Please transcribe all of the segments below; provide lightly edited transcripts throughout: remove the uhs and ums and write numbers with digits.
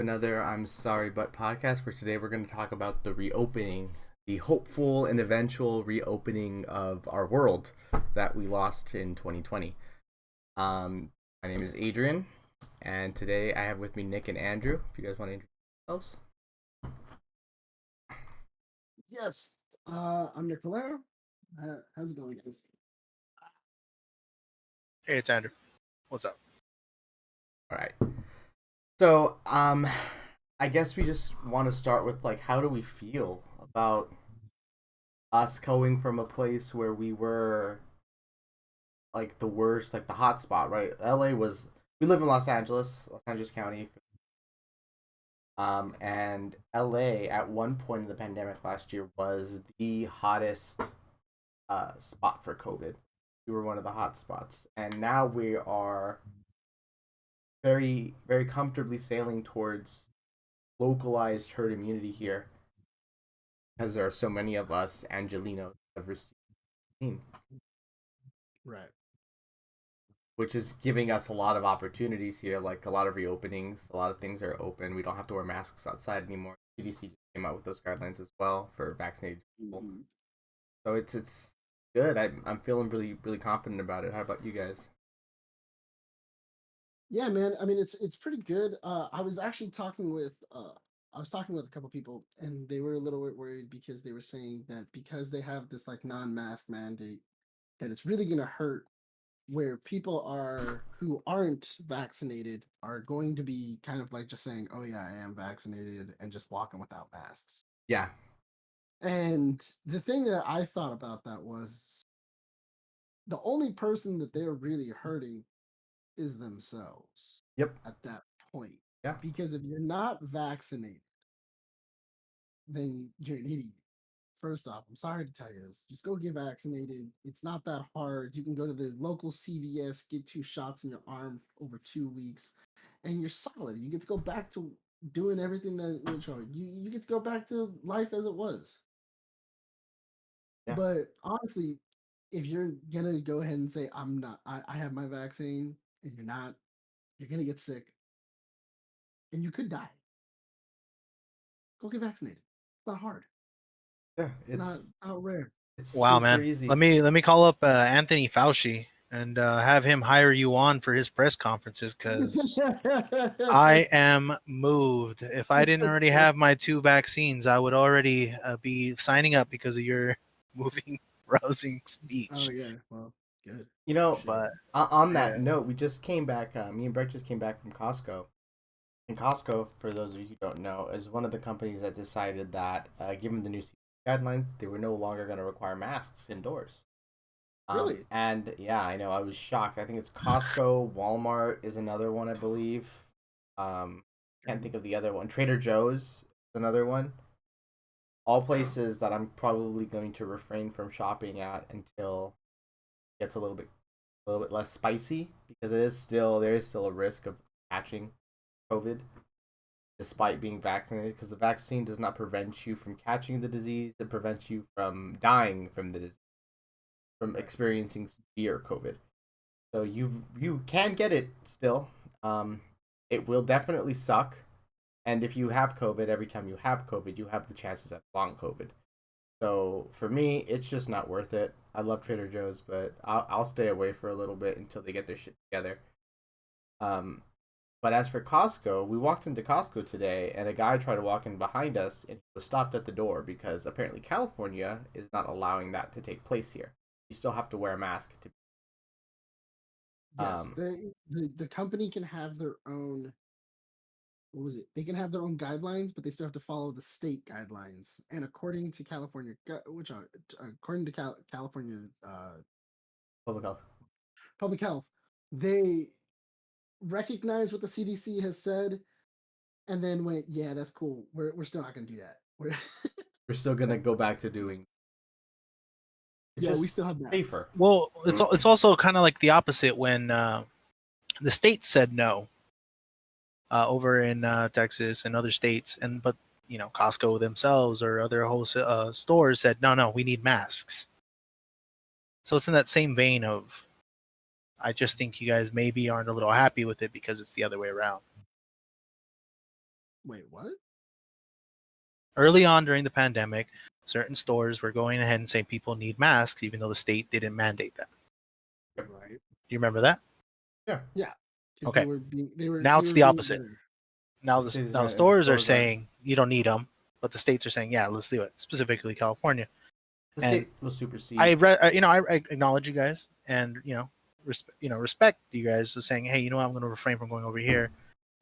Another I'm Sorry But podcast, where today we're going to talk about the reopening, the hopeful and eventual reopening of our world that we lost in 2020. My name is Adrian, and today I have with me Nick and Andrew. If you guys want to introduce yourselves. Yes, I'm Nick Valero. How's it going, guys? Hey, it's Andrew. What's up? All right. So, I guess we just want to start with like, how do we feel about us going from a place where we were like the worst, like the hot spot, right? LA was we live in Los Angeles County. And LA at one point in the pandemic last year was the hottest spot for COVID. We were one of the hot spots. And now we are very, very comfortably sailing towards localized herd immunity here because there are so many of us Angelinos have received vaccine, Right. which is giving us a lot of opportunities here, like a lot of reopenings. A lot of things are open. We don't have to wear masks outside anymore. CDC came out with those guidelines as well for vaccinated people. hmm So it's good. I'm feeling really confident about it. How about you guys? Yeah, man. I mean, it's pretty good. I was actually talking with a couple people, and they were a little bit worried because they were saying that because they have this like non-mask mandate, that it's really gonna hurt where people are who aren't vaccinated are going to be kind of like just saying, "Oh yeah, I am vaccinated," and just walking without masks. Yeah. And the thing that I thought about that was the only person that they're really hurting is themselves Yep. at that point. Yeah. Because if you're not vaccinated, then you're an idiot. First off, I'm sorry to tell you this. Just go get vaccinated. It's not that hard. You can go to the local CVS, get 2 shots in your arm over 2 weeks, and you're solid. You get to go back to doing everything that you get to go back to life as it was. Yeah. But honestly, if you're gonna go ahead and say I have my vaccine and you're not, you're gonna get sick and you could die. Go get vaccinated. It's not hard. Yeah. Not rare. It's Wow, super man. easy. Let me call up Anthony Fauci and have him hire you on for his press conferences because I am moved. If I didn't already have my 2 vaccines, I would already be signing up because of your moving, rousing Oh speech. yeah, well, good. You know, Shit. But on that yeah, note, we just came back. Me and Brett just came back from Costco. And Costco, for those of you who don't know, is one of the companies that decided that, given the new guidelines, they were no longer going to require masks indoors. Really? And yeah, I know I was shocked. I think it's Costco, Walmart is another one, I believe. Can't Okay. think of the other one. Trader Joe's is another one. All places that I'm probably going to refrain from shopping at until it gets a little bit less spicy because there is still a risk of catching COVID despite being vaccinated because the vaccine does not prevent you from catching the disease. It prevents you from dying from the disease, from Right. experiencing severe COVID. So you can get it still. Um, it will definitely suck. And if you have COVID, every time you have COVID, you have the chances at long COVID. So for me, it's just not worth it. I love Trader Joe's, but I'll stay away for a little bit until they get their shit together. Um, but as for Costco, we walked into Costco today, and a guy tried to walk in behind us, and he was stopped at the door because apparently California is not allowing that to take place here. You still have to wear a mask to. Yes, Um, the company can have their own. What was it? They can have their own guidelines, but they still have to follow the state guidelines. And according to California, which are according to California Public health. public health, they recognize what the CDC has said, and then went, "Yeah, that's cool. We're still not going to do that. We're We're still gonna go back to doing. It's yeah, we still just have masks." safer. well, it's also kind of like the opposite when the state said no over in Texas and other states, and but Costco themselves or other wholesale stores said no, we need masks. So it's in that same vein of I just think you guys maybe aren't a little happy with it because it's the other way around. Wait, what? Early on during the pandemic, certain stores were going ahead and saying people need masks, even though the state didn't mandate them. Right. Do you remember that? Yeah. Yeah. Because Okay. they were Now it's the being opposite. better. Now The state is now the and the stores are stores aren't. saying you don't need them, but the states are saying, yeah, let's do it. Specifically California. The And state will supersede. I acknowledge you guys, and respect you guys as saying, hey, you know what, I'm going to refrain from going over here.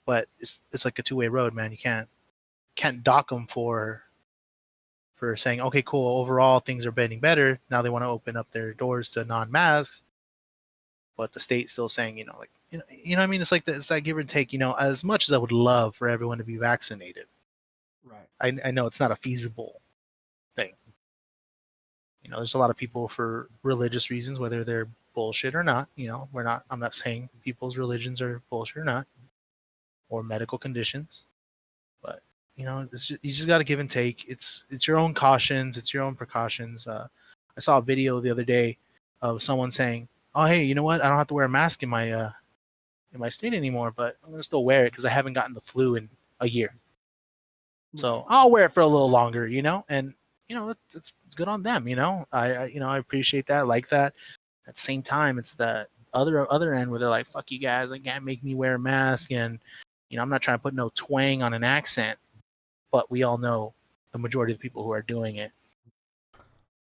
But it's like a two-way road, man. You can't dock them for saying, okay, cool, overall things are getting better. Now they want to open up their doors to non-masks, but the state's still saying, like, what I mean? It's like it's that give and take. As much as I would love for everyone to be vaccinated, Right. I know it's not a feasible thing. There's a lot of people for religious reasons, whether they're bullshit or not. I'm not saying people's religions are bullshit or not, or medical conditions, but you just got to give and take. It's your own cautions, it's your own precautions. I saw a video the other day of someone saying, "Oh, hey, you know what? I don't have to wear a mask in my state anymore, but I'm gonna still wear it because I haven't gotten the flu in a year. So Right. I'll wear it for a little longer, and it's good on them. I appreciate that, like that. At the same time, it's the other end where they're like, "Fuck you guys! I can't make me wear a mask," and I'm not trying to put no twang on an accent, but we all know the majority of the people who are doing it.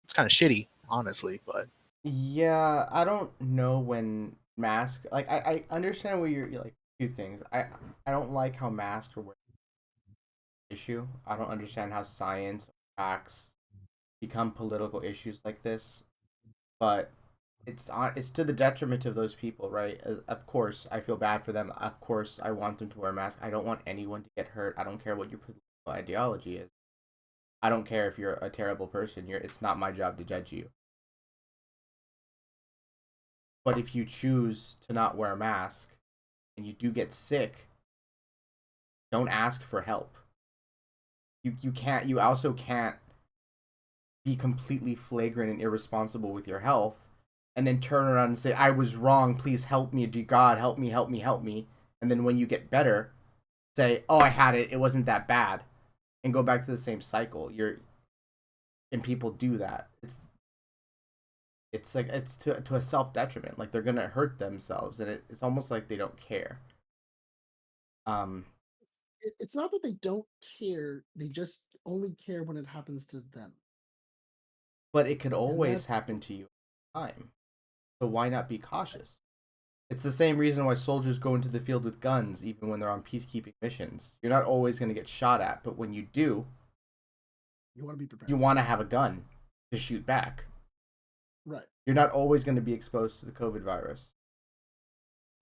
It's kind of shitty, honestly, but Yeah, I don't know when mask. Like, I understand where you're like two things. I don't like how masks are wearing issue. I don't understand how science facts become political issues like this. But it's to the detriment of those people, right? Of course, I feel bad for them. Of course, I want them to wear a mask. I don't want anyone to get hurt. I don't care what your political ideology is. I don't care if you're a terrible person. It's not my job to judge you. But if you choose to not wear a mask and you do get sick, don't ask for help. You also can't be completely flagrant and irresponsible with your health and then turn around and say, I was wrong, please help me, dear God, help me, help me, help me. And then when you get better, say, oh, I had it, it wasn't that bad, and go back to the same cycle. And people do that. It's like it's to a self detriment. Like they're gonna hurt themselves, and it's almost like they don't care. Um, It's not that they don't care; they just only care when it happens to them. but it could And always that happen to you time. So why not be cautious? It's the same reason why soldiers go into the field with guns, even when they're on peacekeeping missions. You're not always going to get shot at, but when you do, you want to be prepared. you want to have a gun to shoot back. Right. You're not always going to be exposed to the COVID virus.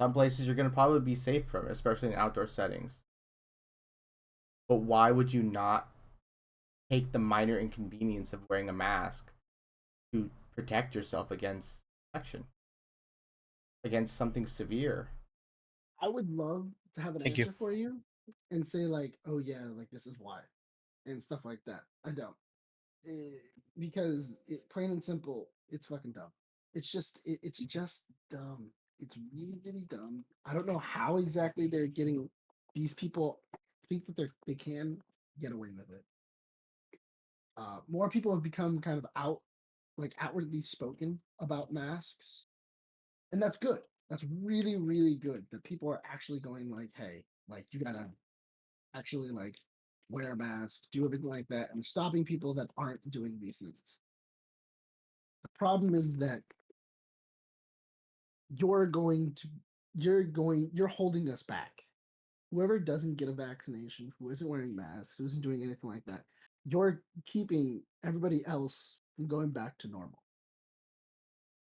Some places you're going to probably be safe from it, especially in outdoor settings. But why would you not take the minor inconvenience of wearing a mask to protect yourself against infection, against something severe? I would love to have an thank you. answer for you and say like, "Oh yeah, like this is why," and stuff like that. I don't, because plain and simple, it's fucking dumb. It's just dumb. It's really really dumb. I don't know how exactly they're getting these people think that they can get away with it. More people have become kind of outwardly spoken about masks, and that's good. That's really really good that people are actually going like, hey, like you gotta actually like wear a mask, do everything like that, and stopping people that aren't doing these things. The problem is that you're going to you're holding us back. Whoever doesn't get a vaccination, who isn't wearing masks, who isn't doing anything like that, you're keeping everybody else from going back to normal.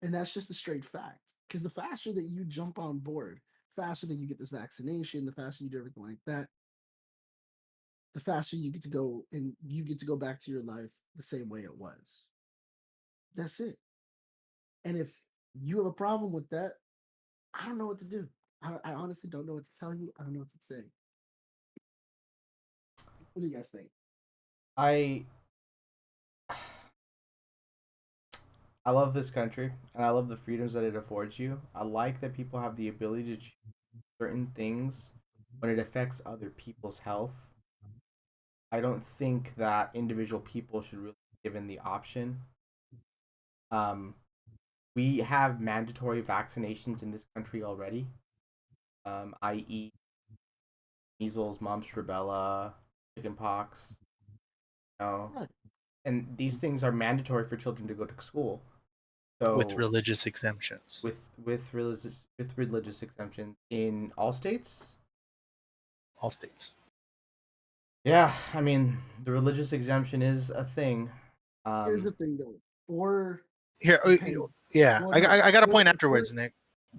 And that's just a straight fact. Because the faster that you jump on board, faster that you get this vaccination, the faster you do everything like that, the faster you get to go and you get to go back to your life the same way it was. That's it. And if you have a problem with that, I don't know what to do. I honestly don't know what to tell you. I don't know what to say. What do you guys think? I I love this country and I love the freedoms that it affords you. I like that people have the ability to choose certain things when it affects other people's health. I don't think that individual people should really be given the option. Um, we have mandatory vaccinations in this country already, i.e., measles, mumps, rubella, chickenpox. You know, Right. and these things are mandatory for children to go to school. with So religious exemptions. with religious exemptions in all states. All states. Yeah, I mean the religious exemption is a thing. Here's the Um, thing, though. For Here, the pandemic, yeah, well, I, no, I got a point for afterwards, Nick.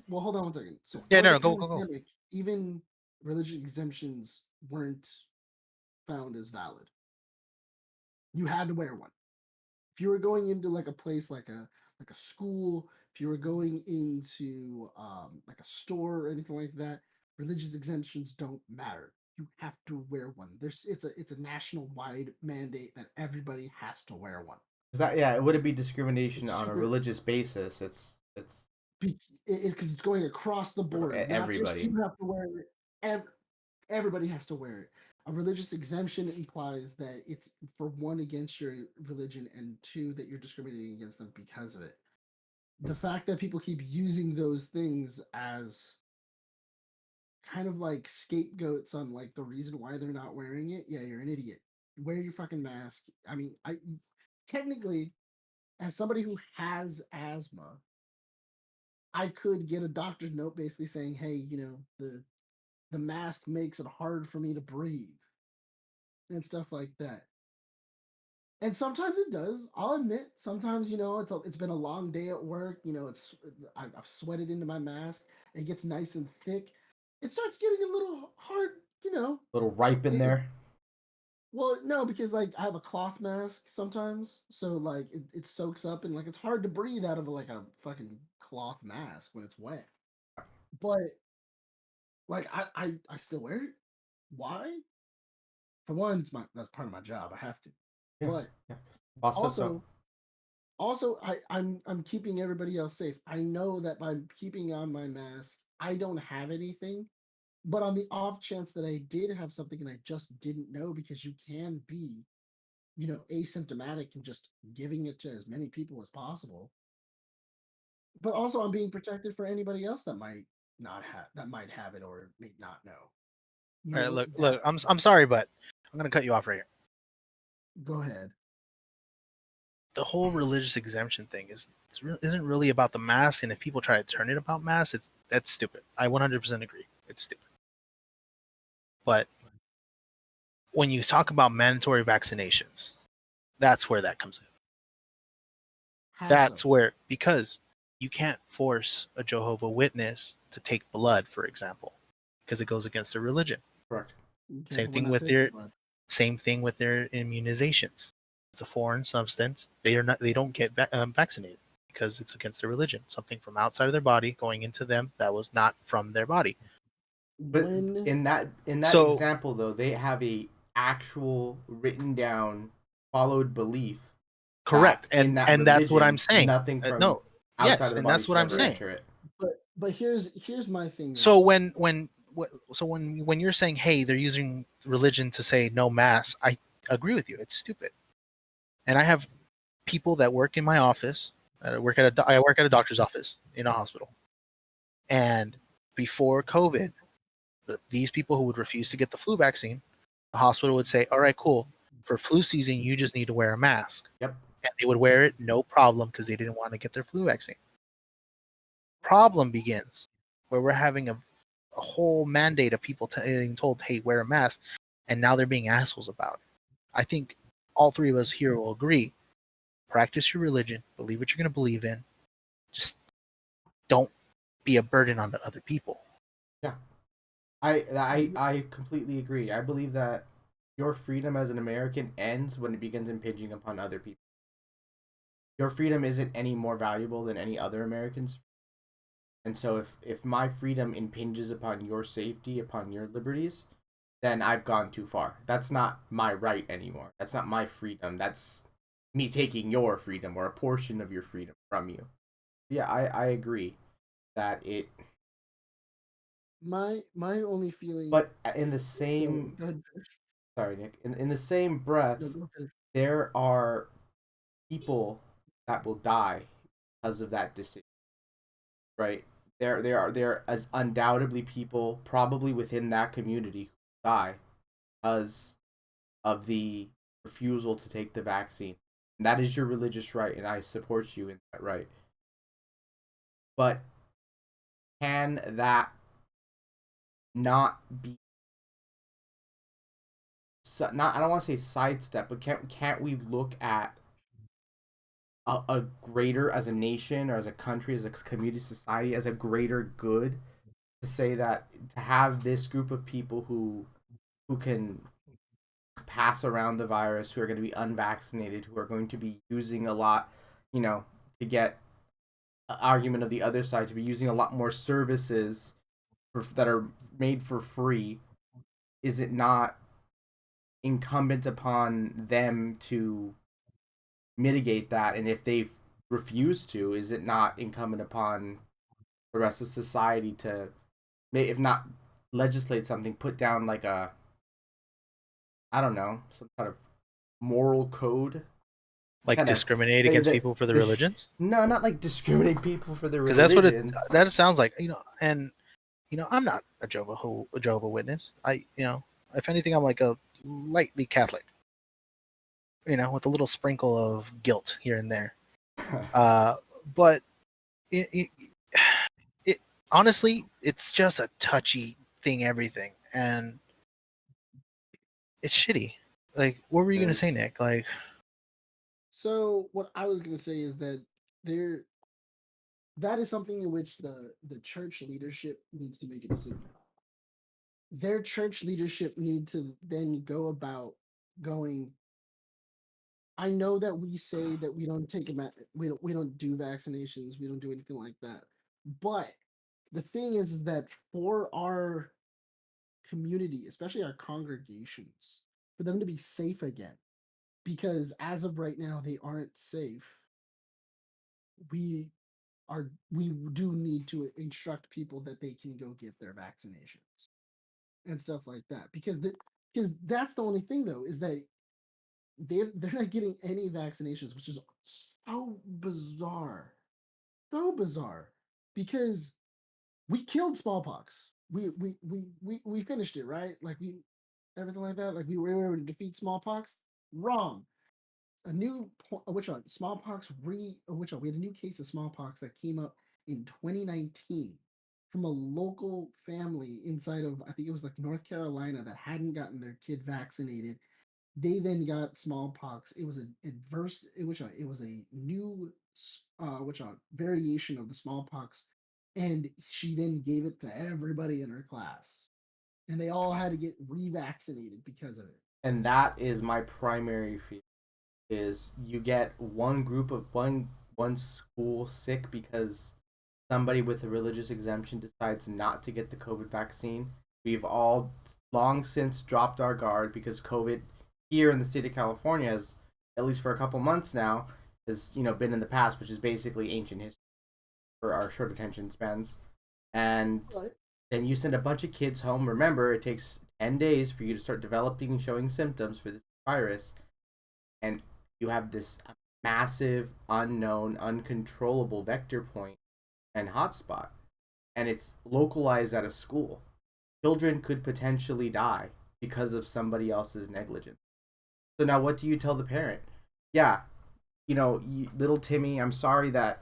well, hold on one second. So Yeah, for the no, go. pandemic, even religious exemptions weren't found as valid. You had to wear one. If you were going into like a place like a school, if you were going into like a store or anything like that, religious exemptions don't matter. You have to wear one. It's a national wide mandate that everybody has to wear one. is that yeah? It wouldn't be discrimination It's on a super religious basis. It's because it's going across the board. Not just everybody. you have to wear it. Everybody has to wear it. A religious exemption implies that it's for one against your religion and two that you're discriminating against them because of it. The fact that people keep using those things as kind of like scapegoats on like the reason why they're not wearing it, yeah, you're an idiot. Wear your fucking mask. I mean, I technically, as somebody who has asthma, I could get a doctor's note basically saying, "Hey, the mask makes it hard for me to breathe," and stuff like that. And sometimes it does. I'll admit. Sometimes it's been a long day at work. I've sweated into my mask. It gets nice and thick. It starts getting a little hard. Little ripe in It, there. well, no, because like I have a cloth mask sometimes, so like it soaks up and like it's hard to breathe out of like a fucking cloth mask when it's wet. But like I still wear it. Why? For one, that's part of my job. I have to. Yeah, But yeah. Boss says so. also I'm keeping everybody else safe. I know that by keeping on my mask, I don't have anything. But on the off chance that I did have something and I just didn't know, because you can be, asymptomatic and just giving it to as many people as possible. But also I'm being protected for anybody else that might have it or may not know. All right, That look. I'm sorry, but I'm gonna cut you off right here. go ahead. The whole religious exemption thing isn't really about the mask, and if people try to turn it about masks, that's stupid. I 100% agree. It's stupid. But when you talk about mandatory vaccinations, that's where that comes in. How so? That's where, because you can't force a Jehovah Witness to take blood, for example, because it goes against their religion. Correct. Okay, Same we're thing not with taking their blood. same thing with their immunizations. It's a foreign substance. They don't get vaccinated because it's against their religion. Something from outside of their body going into them that was not from their body. But When in that So example though, they have a actual written down followed belief that correct, in that and that's what I'm religion saying. nothing from No, outside yes, of the and body that's what should I'm ever saying. enter it. but here's my thing So though. when you're saying, hey, they're using religion to say no mass, I agree with you. It's stupid. And I have people that work in my office. I work at a doctor's office in a hospital. And before COVID, these people who would refuse to get the flu vaccine, the hospital would say, "All right, cool. For flu season, you just need to wear a mask." Yep. And they would wear it, no problem, because they didn't want to get their flu vaccine. Problem begins where we're having a whole mandate of people getting told, "Hey, wear a mask," and now they're being assholes about it. I think all three of us here will agree: practice your religion, believe what you're going to believe in, just don't be a burden on the other people. Yeah. I completely agree. I believe that your freedom as an American ends when it begins impinging upon other people. Your freedom isn't any more valuable than any other American's. And so if my freedom impinges upon your safety, upon your liberties, then I've gone too far. That's not my right anymore. That's not my freedom. That's me taking your freedom or a portion of your freedom from you. Yeah, I agree that it, My only feeling. but in the Go same ahead. sorry, Nick. In the same breath, No, go ahead. there are people that will die because of that decision, right? There are as undoubtedly people probably within that community who die because of the refusal to take the vaccine. And that is your religious right, and I support you in that right. But can that not be not? I don't want to say sidestep, but can't we look at a greater as a nation or as a country, as a community, society, as a greater good to say that to have this group of people who can pass around the virus, who are going to be unvaccinated, who are going to be using a lot, to get an argument of the other side, to be using a lot more services that are made for free, is it not incumbent upon them to mitigate that? And if they refuse to, is it not incumbent upon the rest of society to, if not legislate something, put down like a, I don't know, some kind of moral code, Like kind of discriminate against people for their religions? no, not like discriminate people for their Because that's what religions. that sounds like. And I'm not a Jehovah Witness. If anything, I'm like a lightly Catholic. With a little sprinkle of guilt here and there. But it honestly, it's just a touchy thing. Everything, and it's shitty. Like, what were you gonna say, Nick? Like, So what I was gonna say is that there that is something in which the church leadership needs to make a decision. Their church leadership need to then go about going. I know that we say that we don't take we don't do vaccinations, we don't do anything like that. But the thing is that for our community, especially our congregations, for them to be safe again, because as of right now they aren't safe. We we do need to instruct people that they can go get their vaccinations and stuff like that, because that's the only thing though, is that they're not getting any vaccinations, which is so bizarre, so bizarre, because we killed smallpox. We finished it, right? Like we everything like that. Like we were able to defeat smallpox. Wrong. A new which one? Smallpox which one? We had a new case of smallpox that came up in 2019 from a local family inside of, I think it was like North Carolina, that hadn't gotten their kid vaccinated. They then got smallpox. It was an adverse, which it was a new which variation of the smallpox, and she then gave it to everybody in her class, and they all had to get revaccinated because of it. And that is my primary fear, is you get one group of one school sick because somebody with a religious exemption decides not to get the COVID vaccine. We've all long since dropped our guard because COVID here in the state of California has, at least for a couple months now, has been in the past, which is basically ancient history for our short attention spans. And Right. then you send a bunch of kids home. Remember, it takes 10 days for you to start developing and showing symptoms for this virus, and you have this massive, unknown, uncontrollable vector point and hotspot, and it's localized at a school. Children could potentially die because of somebody else's negligence. So now, what do you tell the parent? Yeah, little Timmy, I'm sorry that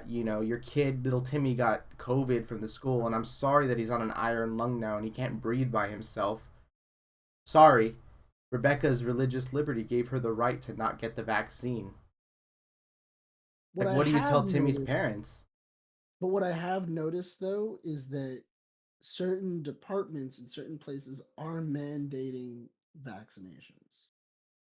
your kid, little Timmy, got COVID from the school, and I'm sorry that he's on an iron lung now and he can't breathe by himself. Sorry, Rebecca's religious liberty gave her the right to not get the vaccine. What Like, I what do you tell have Timmy's noticed, parents? but what I have noticed though is that certain departments in certain places are mandating vaccinations.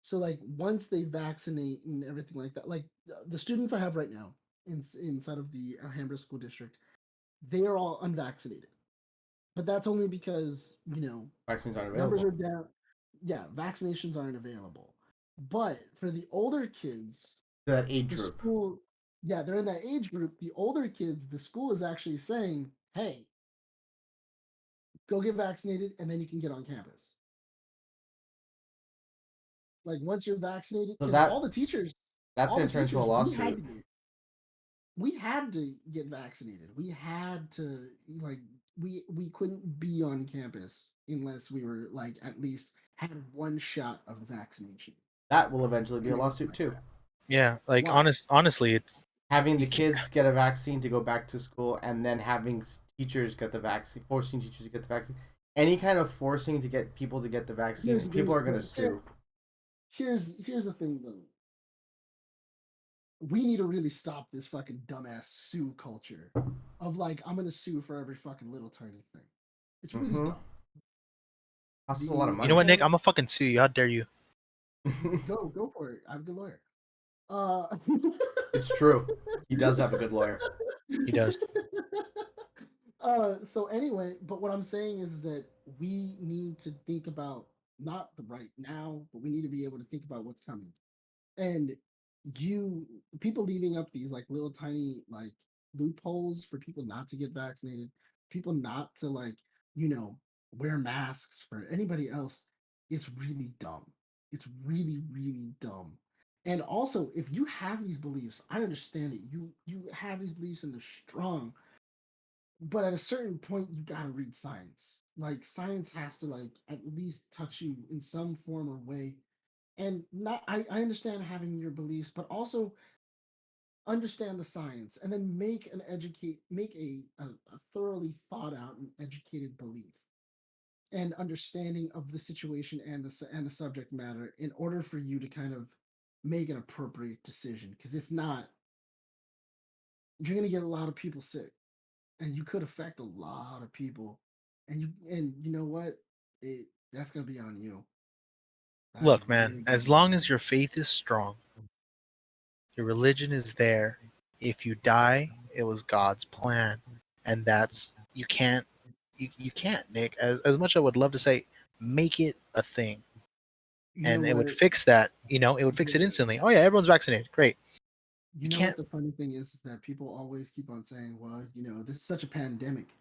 So like once they vaccinate and everything like that, like the students I have right now inside of the Alhambra School District, they are all unvaccinated. But that's only because Vaccines aren't numbers available. are down. Yeah, vaccinations aren't available. But for the older kids, To that age the group. school, yeah, they're in that age group. The older kids, the school is actually saying, "Hey, go get vaccinated, and then you can get on campus." Like once you're vaccinated, So because all the teachers, that's all going the to turn into a teachers, lawsuit. we had to get vaccinated. We had to like we couldn't be on campus unless we were like at least had one shot of the vaccination. That will eventually be And a it was lawsuit like too. that. Yeah, like Why? honestly, it's Having you the can't. kids get a vaccine to go back to school, and then having teachers get the vaccine, forcing teachers to get the vaccine. Any kind of forcing to get people to get the vaccine, Here's the people thing. are going to sue. Here's the thing though. We need to really stop this fucking dumbass sue culture of like I'm gonna sue for every fucking little tiny thing. It's really Mm-hmm. dumb. Costs a lot of You know money. what, Nick? I'm gonna fucking sue you. How dare you? Go for it. I'm a good lawyer. Uh, It's true. He does have a good lawyer. He does. So anyway, but what I'm saying is that we need to think about not the right now, but we need to be able to think about what's coming. And you people leaving up these like little tiny like loopholes for people not to get vaccinated, people not to like, you know, wear masks for anybody else, it's really dumb. It's really, really dumb. And also, if you have these beliefs, I understand it. You have these beliefs and they're strong, but at a certain point you gotta read science. Like science has to like at least touch you in some form or way. And not I understand having your beliefs, but also understand the science and then make a thoroughly thought out and educated belief and understanding of the situation and the subject matter in order for you to kind of make an appropriate decision. Because if not, you're gonna get a lot of people sick, and you could affect a lot of people, and you know what? That's gonna be on you. That's Look, man. really gonna As be long on as you. your faith is strong, your religion is there. If you die, it was God's plan, and that's you can't, Nick. As much as I would love to say, make it a thing, You know and it would what? fix that. You know, it would fix it instantly. Oh yeah, everyone's vaccinated. Great. You You know what can't. the funny thing is that people always keep on saying, well, you know, this is such a pandemic.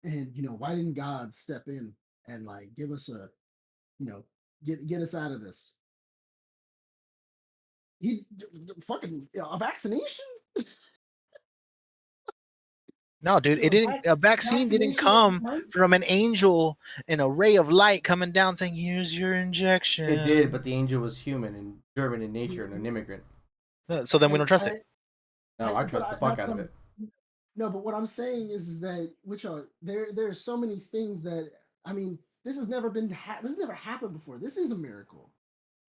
And, you know, why didn't God step in and like give us a, you know, get us out of this? He fucking a vaccination? No, dude, it didn't. A vaccine didn't Vaccination in 8 come months? from an angel, an array of light coming down saying, "Here's your It did, injection." but the angel was human and German in nature and an Mhm. immigrant. So then we don't trust it. No, I But trust the fuck that's out what of I'm. it. No, but what I'm saying is that which are there are so many things that I mean this has never been this has never happened before. This is a miracle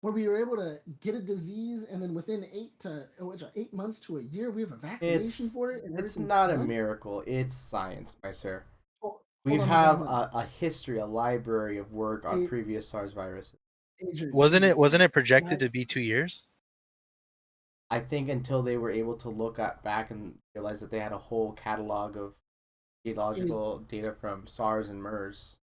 where we were able to get a disease and then within 8 months to a year we have a vaccination It's for it and it's everything's not a done. miracle. It's science, my sir. We Hold on, hold on, have hold on. a history, a library of work on A- previous SARS viruses. Wasn't it projected that- to be 2 years? I think until they were able to look at back and realize that they had a whole catalog of it- geological data from SARS and MERS,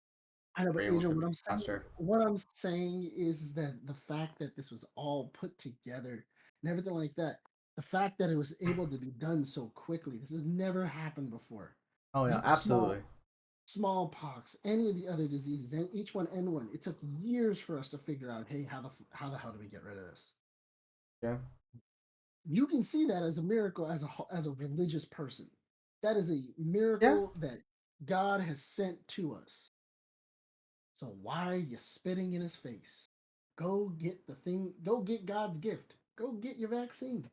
I know, they but were able Adrian, to move faster. what I'm saying is that the fact that this was all put together and everything like that, the fact that it was able to be done so quickly, this has never happened before. Oh yeah, You absolutely. smallpox, any of the other diseases, and each one N1, it took years for us to figure out, hey, how the hell do we get rid of this? Yeah. You can see that as a miracle as a religious person. That is a Yeah. miracle that God has sent to us. So why are you spitting in his face? Go get the thing. Go get God's gift. Go get your vaccine.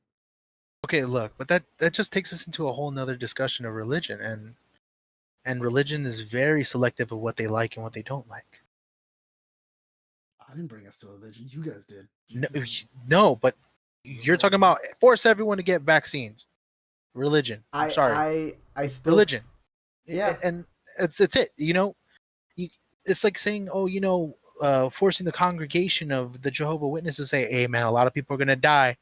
Okay, look, but that just takes us into a whole nother discussion of religion, and religion is very selective of what they like and what they don't like. I didn't bring us to religion. You guys did. No, no, but you're talking about force everyone to get vaccines. Religion. I'm sorry, I still religion. Yeah. And it's it. You know, it's like saying, oh, you know, forcing the congregation of the Jehovah Witnesses to say, hey, man, a lot of people are gonna die,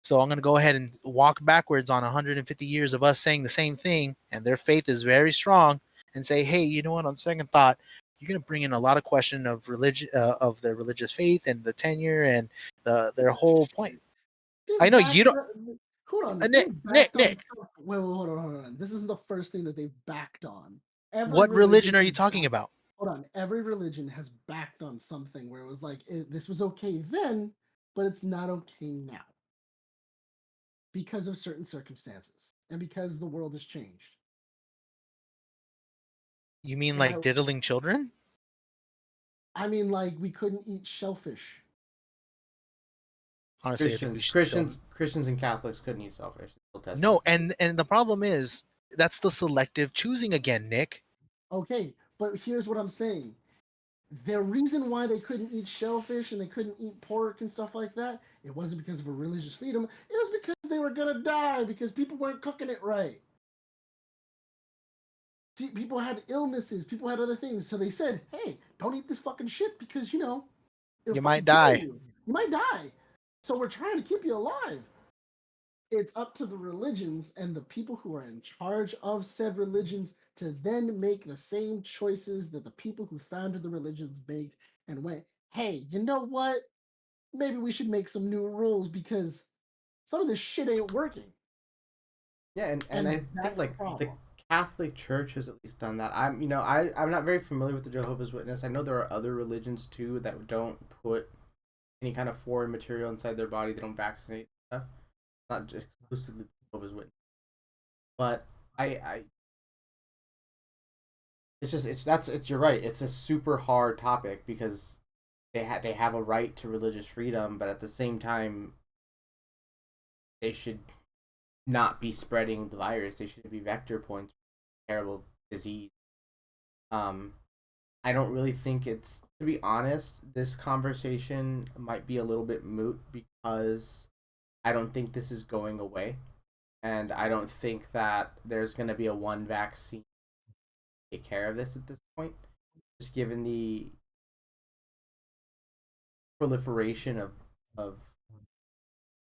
so I'm gonna go ahead and walk backwards on 150 years of us saying the same thing, and their faith is very strong, and say, hey, you know what? On second thought, you're gonna bring in a lot of question of religion, of their religious faith and the tenure and their whole point. I They've know you backed don't, up. Hold on. Nick, They've Nick, backed on Nick. Trump. Wait, hold on. This isn't the first thing that they've backed on. Every What religion religion are has you talking backed. about? hold on. Every religion has backed on something where it was like this was okay then, but it's not okay now because of certain circumstances and because the world has changed. You mean Am like diddling children? I mean, like we couldn't eat shellfish. Honestly, I think we should still. Christians and Catholics couldn't eat shellfish. No, and the problem is that's the selective choosing again, Nick. Okay, but here's what I'm saying. The reason why they couldn't eat shellfish and they couldn't eat pork and stuff like that, it wasn't because of a religious freedom. It was because they were gonna die because people weren't cooking it right. See, people had illnesses, people had other things, so they said, "Hey, don't eat this fucking shit because it'll You fucking might kill die. you. You might die. So we're trying to keep you alive." It's up to the religions and the people who are in charge of said religions to then make the same choices that the people who founded the religions made and went, hey, you know what? Maybe we should make some new rules because some of this shit ain't working. Yeah, and I think like the Catholic Church has at least done that. I'm not very familiar with the Jehovah's Witness. I know there are other religions too that don't put any kind of foreign material inside their body. They don't vaccinate stuff. Not just exclusively the Jehovah's Witness. But I you're right. It's a super hard topic because they have a right to religious freedom, but at the same time they should not be spreading the virus. They should be vector points for terrible disease. I don't really think it's, to be honest, this conversation might be a little bit moot because I don't think this is going away. And I don't think that there's going to be a one vaccine to take care of this at this point. Just given the proliferation of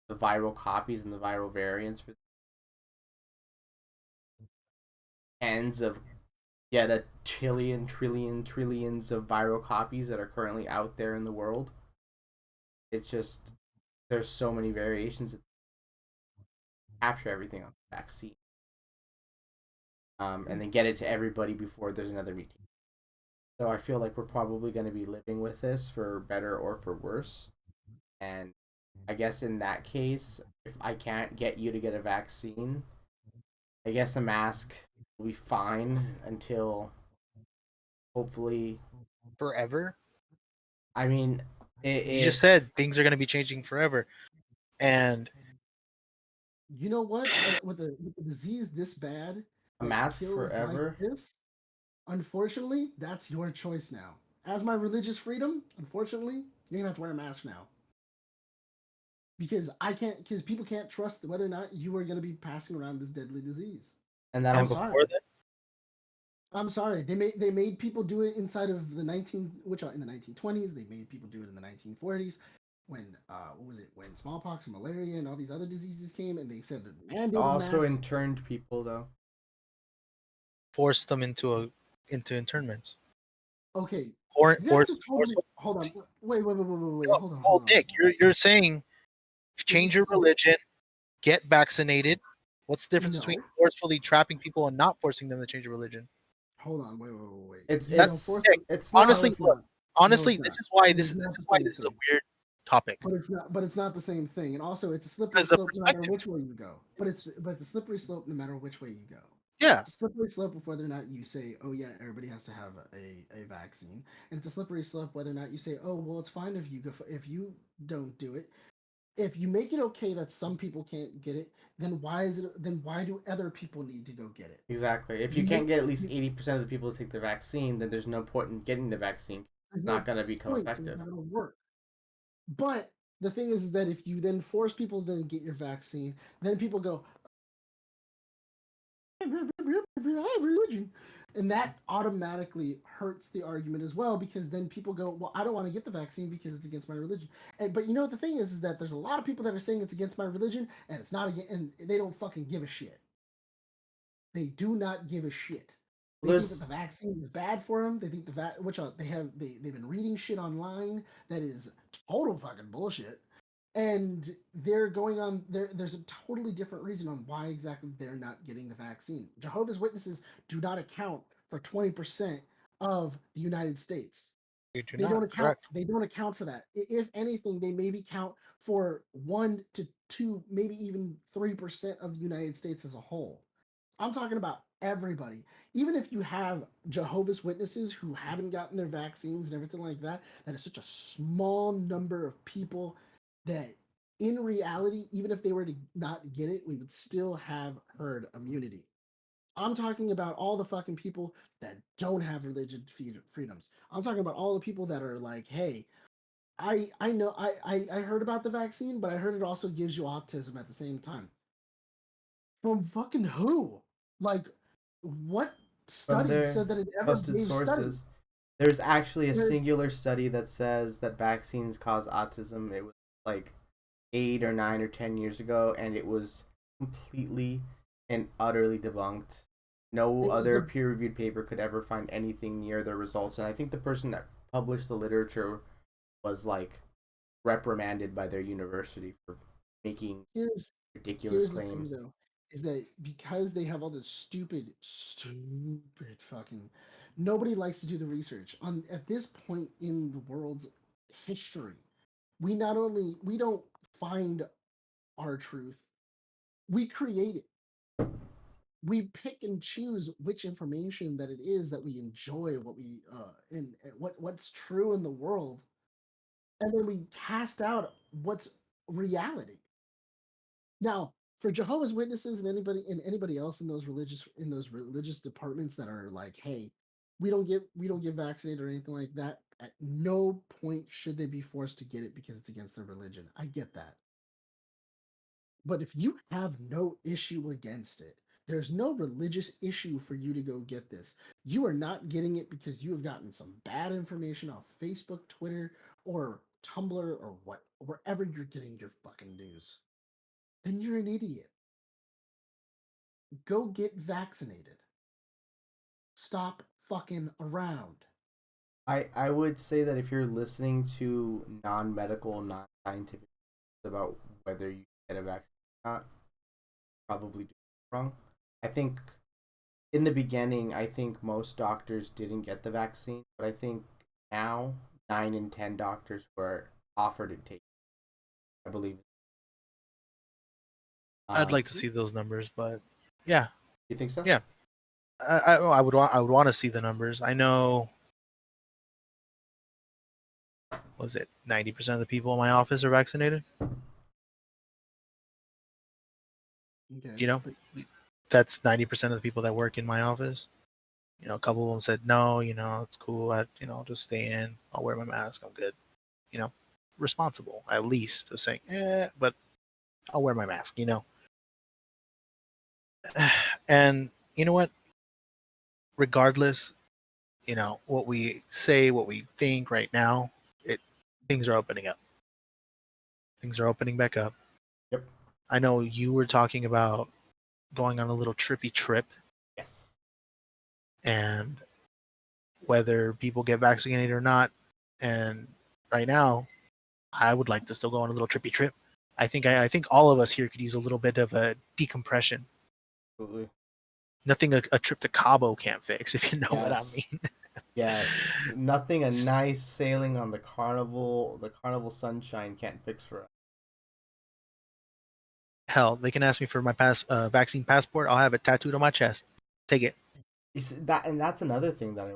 the viral copies and the viral variants for tens of yet a trillions of viral copies that are currently out there in the world. It's just there's so many variations that capture everything on the vaccine, and then get it to everybody before there's another mutation. So I feel like we're probably going to be living with this for better or for worse. And I guess in that case, if I can't get you to get a vaccine, I guess a mask will be fine until hopefully Forever. I mean, You just said things are going to be changing forever, and you know what? With a disease this bad a that mask kills forever. like this, unfortunately, that's your choice now. As my religious freedom, unfortunately, you're gonna have to wear a mask now because I can't, because people can't trust whether or not you are gonna be passing around this deadly disease. And that and also before that, I'm sorry. They made people do it inside of the 1920s. They made people do it in the 1940s when what was it, when smallpox and malaria and all these other diseases came, and they said that mandated also masks. interned people though. forced them into internments. Okay, Or that's a totally. forceful. Hold on. Wait. Oh, Hold on. oh, Nick, you're saying change your So, religion, get vaccinated. What's the difference between no. forcefully trapping people and not forcing them to change a religion? Hold on. Wait. It's No, That's force. sick. it's Honestly, not. No, it's look, not. No, honestly, it's this not. is why It is this not is the why same this is a thing. weird topic. But it's not. But it's not the same thing. And also, it's a slippery Because the slope no matter perspective. which way you go. But it's a slippery slope no matter which way you go. Yeah. It's a slippery slope of whether or not you say, "Oh yeah, everybody has to have a vaccine," and it's a slippery slope whether or not you say, "Oh well, it's fine if you go if you don't do it." If you make it okay that some people can't get it, then why is it? Then why do other people need to go get it? Exactly. If you You can't make get at least 80% of the people to take the vaccine, then there's no point in getting the vaccine. there's It's no not going to become point because it's effective. not going to work. But the thing is that if you then force people to then get your vaccine, then people go, I have religion. And that automatically hurts the argument as well because then people go, well, I don't want to get the vaccine because it's against my religion. But you know what the thing is that there's a lot of people that are saying it's against my religion and it's not against, and they don't fucking give a shit. They do not give a shit. They think that There's the vaccine is bad for them. They think they've been reading shit online that is total fucking bullshit, and they're going on there's a totally different reason on why exactly they're not getting the vaccine. Jehovah's Witnesses do not account for 20% of the United States. You do They don't not. account. Correct. They don't account for that. If anything, they maybe count for 1 to 2, maybe even 3% of the United States as a whole. I'm talking about everybody. Even if you have Jehovah's Witnesses who haven't gotten their vaccines and everything like that, that is such a small number of people that, in reality, even if they were to not get it, we would still have herd immunity. I'm talking about all the fucking people that don't have freedoms. I'm talking about all the people that are like, hey, I know I heard about the vaccine, but I heard it also gives you autism at the same time. From fucking who? Like, what From study their said that it ever trusted gave study? sources. There's actually a There's singular study that says that vaccines cause autism. It was like 8 or 9 or 10 years ago, and it was completely and utterly debunked. No it was other the peer reviewed paper could ever find anything near their results. And I think the person that published the literature was like reprimanded by their university for making here's ridiculous here's the thing claims. though, is that because they have all this stupid fucking, nobody likes to do the research on at this point in the world's history. We don't find our truth, we create it. We pick and choose which information that it is that we enjoy, what we and what's true in the world, and then we cast out what's reality. Now, for Jehovah's Witnesses and anybody else in those religious departments that are like, hey, we don't get vaccinated or anything like that, at no point should they be forced to get it because it's against their religion. I get that. But if you have no issue against it, there's no religious issue for you to go get this. You are not getting it because you have gotten some bad information off Facebook, Twitter, or Tumblr, or what, wherever you're getting your fucking news. Then you're an idiot. Go get vaccinated. Stop fucking around. I would say that if you're listening to non medical, non scientific about whether you get a vaccine or not, probably do it wrong. I think in the beginning, I think most doctors didn't get the vaccine, but I think now 9 in 10 doctors were offered to take. I believe. I'd like to You see those numbers, but yeah, think so? yeah. I would want to see the numbers. I know, was it 90% of the people in my office are vaccinated? Okay. You know, But that's 90% of the people that work in my office. A couple of them said no. It's cool. I'll just stay in. I'll wear my mask. I'm good. You know, responsible at least of saying, but I'll wear my mask. And you know what? Regardless, what we say, what we think right now, it things are opening up. Things are opening back up. Yep. I know you were talking about going on a little trippy trip, Yes. and whether people get vaccinated or not. And right now, I would like to still go on a little trippy trip. I think all of us here could use a little bit of a decompression. Absolutely. Nothing a trip to Cabo can't fix, if you know what I Yes. mean. Yes. Nothing a nice sailing on the carnival sunshine can't fix for us. Hell, they can ask me for my vaccine passport. I'll have it tattooed on my chest. Take it. That's another thing that I.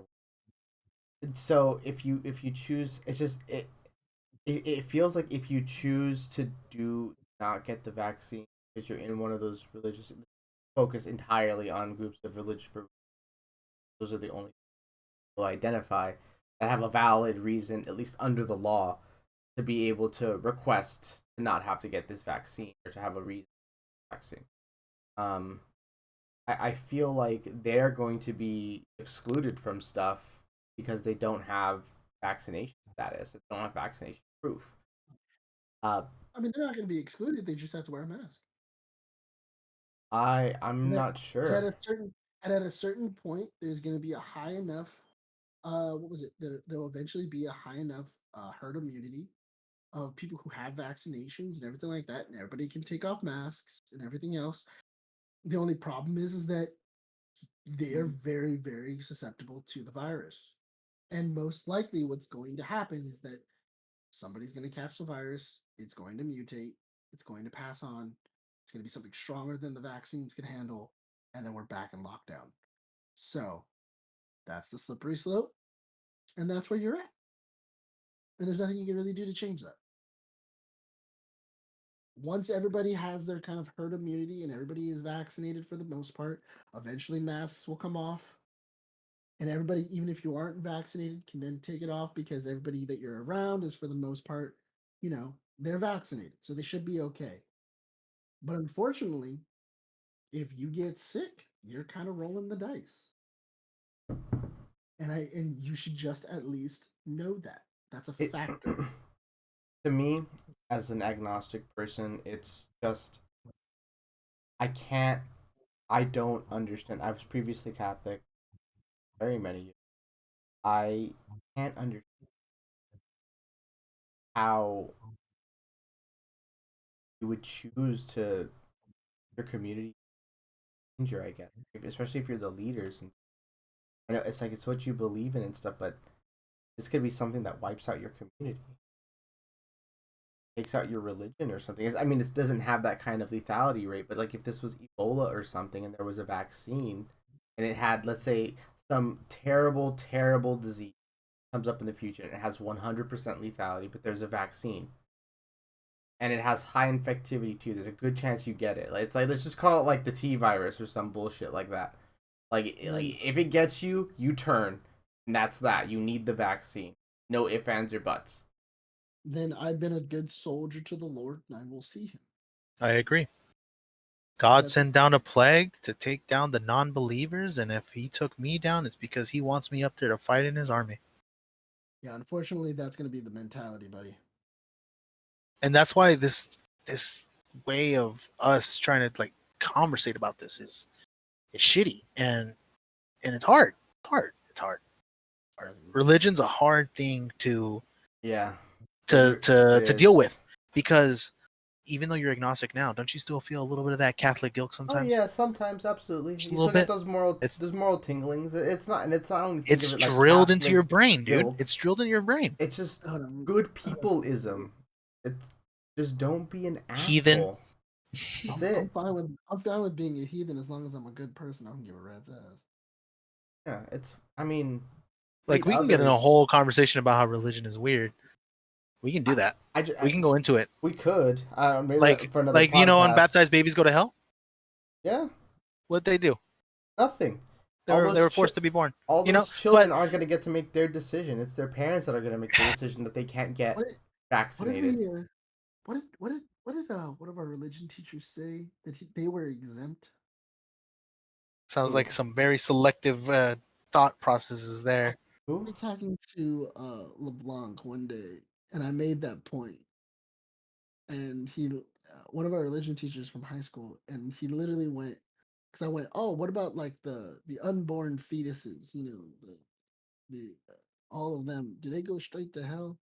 So if you choose, it's just it feels like if you choose to do not get the vaccine because you're in one of those religious focus entirely on groups of religious for those are the only people I identify that have a valid reason, at least under the law, to be able to request to not have to get this vaccine or to have a reason for the vaccine. Um, I feel like they're going to be excluded from stuff because they don't have vaccination status. They don't have vaccination proof. Uh, I mean, they're not going to be excluded. They just have to wear a mask. I'm And not and sure. at a certain point, there's going to be a high enough. What was it? There will eventually be a high enough herd immunity of people who have vaccinations and everything like that, and everybody can take off masks and everything else. The only problem is that they are very, very susceptible to the virus. And most likely, what's going to happen is that somebody's going to catch the virus, it's going to mutate, it's going to pass on, it's going to be something stronger than the vaccines can handle, and then we're back in lockdown. So that's the slippery slope, and that's where you're at. And there's nothing you can really do to change that. Once everybody has their kind of herd immunity and everybody is vaccinated for the most part, eventually masks will come off. And everybody, even if you aren't vaccinated, can then take it off because everybody that you're around is for the most part, they're vaccinated. So they should be okay. But unfortunately, if you get sick, you're kind of rolling the dice. And you should just at least know that. That's a factor. To me, as an agnostic person, it's just I don't understand. I was previously Catholic very many years. I can't understand how you would choose to your community danger, I guess. Especially if you're the leaders. And I know it's like it's what you believe in and stuff, but this could be something that wipes out your community, takes out your religion or something. I mean, it doesn't have that kind of lethality rate, but like if this was Ebola or something and there was a vaccine and it had, let's say, some terrible, terrible disease comes up in the future and it has 100% lethality, but there's a vaccine and it has high infectivity too. There's a good chance you get it. Like, it's like, let's just call it like the T virus or some bullshit like that. Like if it gets you, you turn, and that's that. You need the vaccine. No ifs, ands, or buts. Then I've been a good soldier to the Lord, and I will see him. I agree. God That's sent down a plague to take down the non-believers, and if he took me down, it's because he wants me up there to fight in his army. Yeah, unfortunately, that's going to be the mentality, buddy. And that's why this way of us trying to like conversate about this is shitty, and it's hard. It's hard. Religion's a hard thing to Yeah. to deal with, because even though you're agnostic now, don't you still feel a little bit of that Catholic guilt sometimes? Oh yeah, sometimes absolutely. Just a You little still get bit. those moral tinglings. It's not, and it's not only think It's of it like drilled into Catholic your brain, dude. guilt. It's drilled in your brain. It's just Hold on. good peopleism. It's just don't be an Heathen. asshole. That's it. I'm fine with being a heathen as long as I'm a good person. I don't give a rat's ass. Yeah, I mean, Like, we can get in a whole conversation about how religion is weird. We can do that. We can go into it. We could. Maybe Like, for another you know, podcast. unbaptized babies go to hell. Yeah, What'd they do? nothing. They were forced to be born. All You those know, children but aren't going to get to make their decision. It's their parents that are going to make the decision that they can't get What did vaccinated. what did one of our religion teachers say that they were exempt? sounds like some very selective thought processes there. We Who? were talking to LeBlanc one day, and I made that point, and one of our religion teachers from high school, and he literally went, because I went, oh, what about like the unborn fetuses? The all of them. Do they go straight to hell?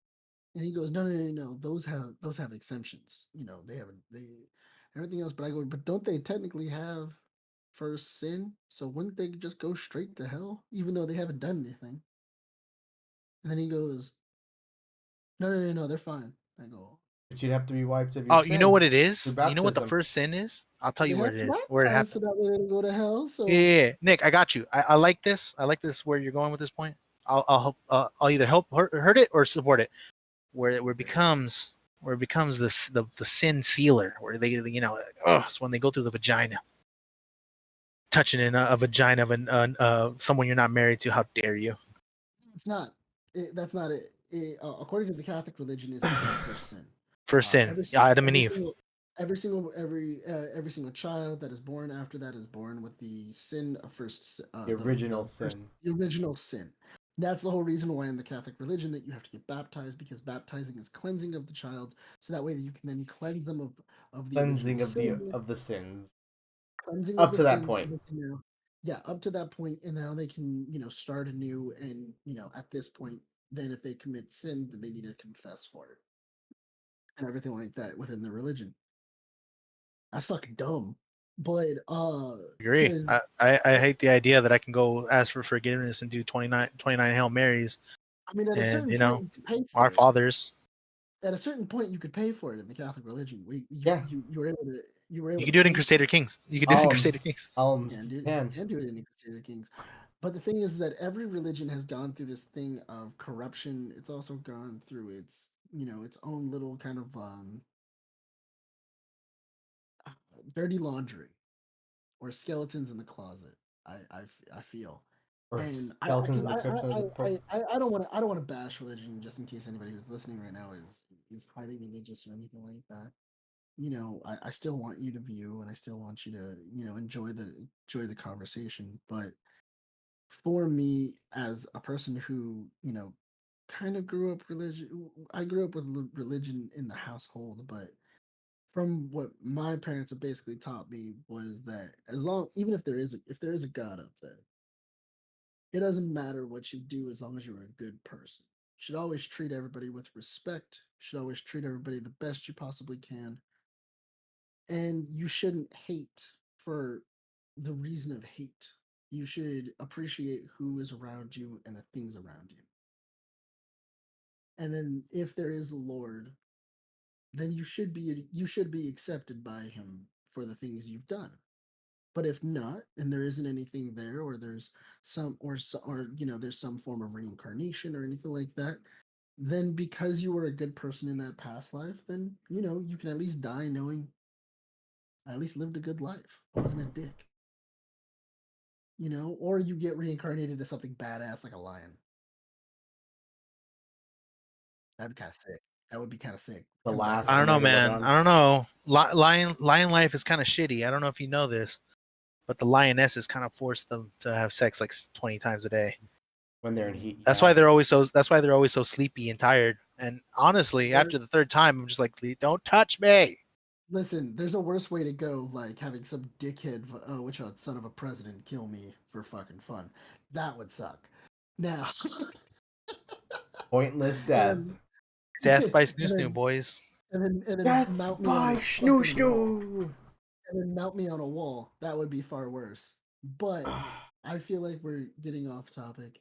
And he goes, no. Those have exemptions. They everything else. But I go, but don't they technically have first sin? So wouldn't they just go straight to hell, even though they haven't done anything? And then he goes, no, they're fine. I go, But you'd have to be wiped of your Oh, sin. you know what it Through is? You know what the baptism. first sin is? I'll tell they you what have it to is. Where it baptize happened. so that way they don't go to hell. So Yeah. Nick, I got you. I like this. I like this where you're going with this point. I'll help. I'll either help hurt it or support it. Where it becomes this the sin sealer, where they it's when they go through the vagina, touching in a vagina of someone you're not married to. How dare you? it's not. That's not it. According to the Catholic religion, is the first sin. First sin. Every, Adam and every Eve. single, every single child that is born after that is born with the sin of first. The original sin. The original sin. That's the whole reason why in the Catholic religion that you have to get baptized, because baptizing is cleansing of the child, so that way that you can then cleanse them of the Cleansing original sin, of the sins. cleansing Up of the to that sins, point. and they can yeah, up to that point, and now they can start anew, and at this point, then if they commit sin, then they need to confess for it and everything like that within the religion. That's fucking dumb. But Agree. 'cause I hate the idea that I can go ask for forgiveness and do 29 Hail Marys, I mean, at a and certain point, you could pay our for it. fathers. At a certain point, you could pay for it in the Catholic religion. Yeah. You were able to You can to do it in pay for Crusader it. Kings. You can do it in Crusader Alms. Kings. Alms. And You you can. can do it in the Crusader Kings. But the thing is that every religion has gone through this thing of corruption. It's also gone through its, its own little kind of dirty laundry or skeletons in the closet. I feel, Or and skeletons because in the crypt of the Pope. I don't want to bash religion just in case anybody who's listening right now is highly religious or anything like that. I still want you to view and I still want you to enjoy the conversation, but for me as a person who kind of grew up religion, I grew up with religion in the household, but from what my parents have basically taught me was that as long even if there is a god up there, it doesn't matter what you do as long as you're a good person. You should always treat everybody with respect. You should always treat everybody the best you possibly can, and you shouldn't hate for the reason of hate. You should appreciate who is around you and the things around you. And then if there is a Lord, then you should be accepted by him for the things you've done. But if not, and there isn't anything there, or there's there's some form of reincarnation or anything like that, then because you were a good person in that past life, then you can at least die knowing I at least lived a good life. I wasn't a dick. Or you get reincarnated as something badass like a lion. That'd be kind of sick. That would be kind of sick. The Coming back to last I don't life. know, man. megalodon. I don't know. Lion life is kind of shitty. I don't know if you know this, but the lionesses kind of force them to have sex like 20 times a day. When they're in heat. That's Yeah. why they're always so. That's why they're always so sleepy and tired. And honestly, Or- after the third time, I'm just like, don't touch me. Listen, there's a worse way to go, like having some dickhead, son of a president kill me for fucking fun. That would suck. Now, Pointless and death. then, Death by and snoo snoo, then, boys. and then Death mount me on by a snoo fucking wall, snoo. and then mount me on a wall. That would be far worse. But I feel like we're getting off topic.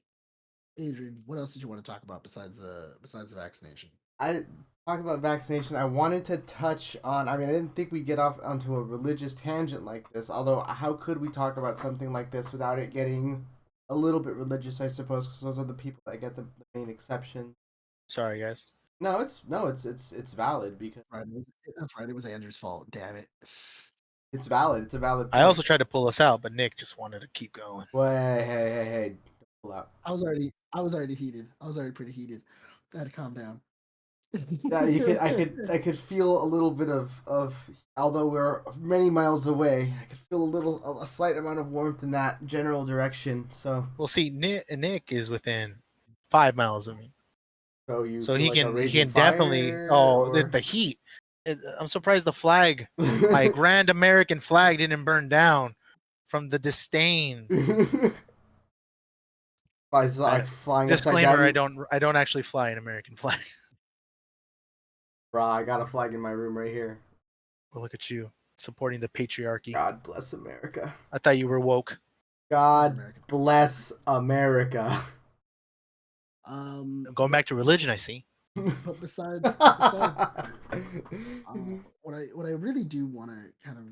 Adrian, what else did you want to talk about besides the vaccination? I talk about vaccination. I wanted to touch on. I mean, I didn't think we'd get off onto a religious tangent like this. Although, how could we talk about something like this without it getting a little bit religious? I suppose because those are the people that get the main exceptions. Sorry, guys. No, it's valid because Right, that's right. It was Andrew's fault. Damn it. it's valid. It's a valid I point. also tried to pull us out, but Nick just wanted to keep going. Well, hey, don't pull out. I was already heated. I was already pretty heated. I had to calm down. Yeah, I could feel a little bit of although we're many miles away, I could feel a slight amount of warmth in that general direction. So Well, see, Nick is within 5 miles of me, you so feel he like a can raging definitely. fire Oh, or the heat. I'm surprised the flag, my grand American flag, didn't burn down from the disdain. I saw I, it flying upside disclaimer: down. I don't actually fly an American flag. Brah, I got a flag in my room right here. Well, look at you supporting the patriarchy. God bless America. I thought you were woke. God American. bless America. Going back to religion, I see. But besides what I really do want to kind of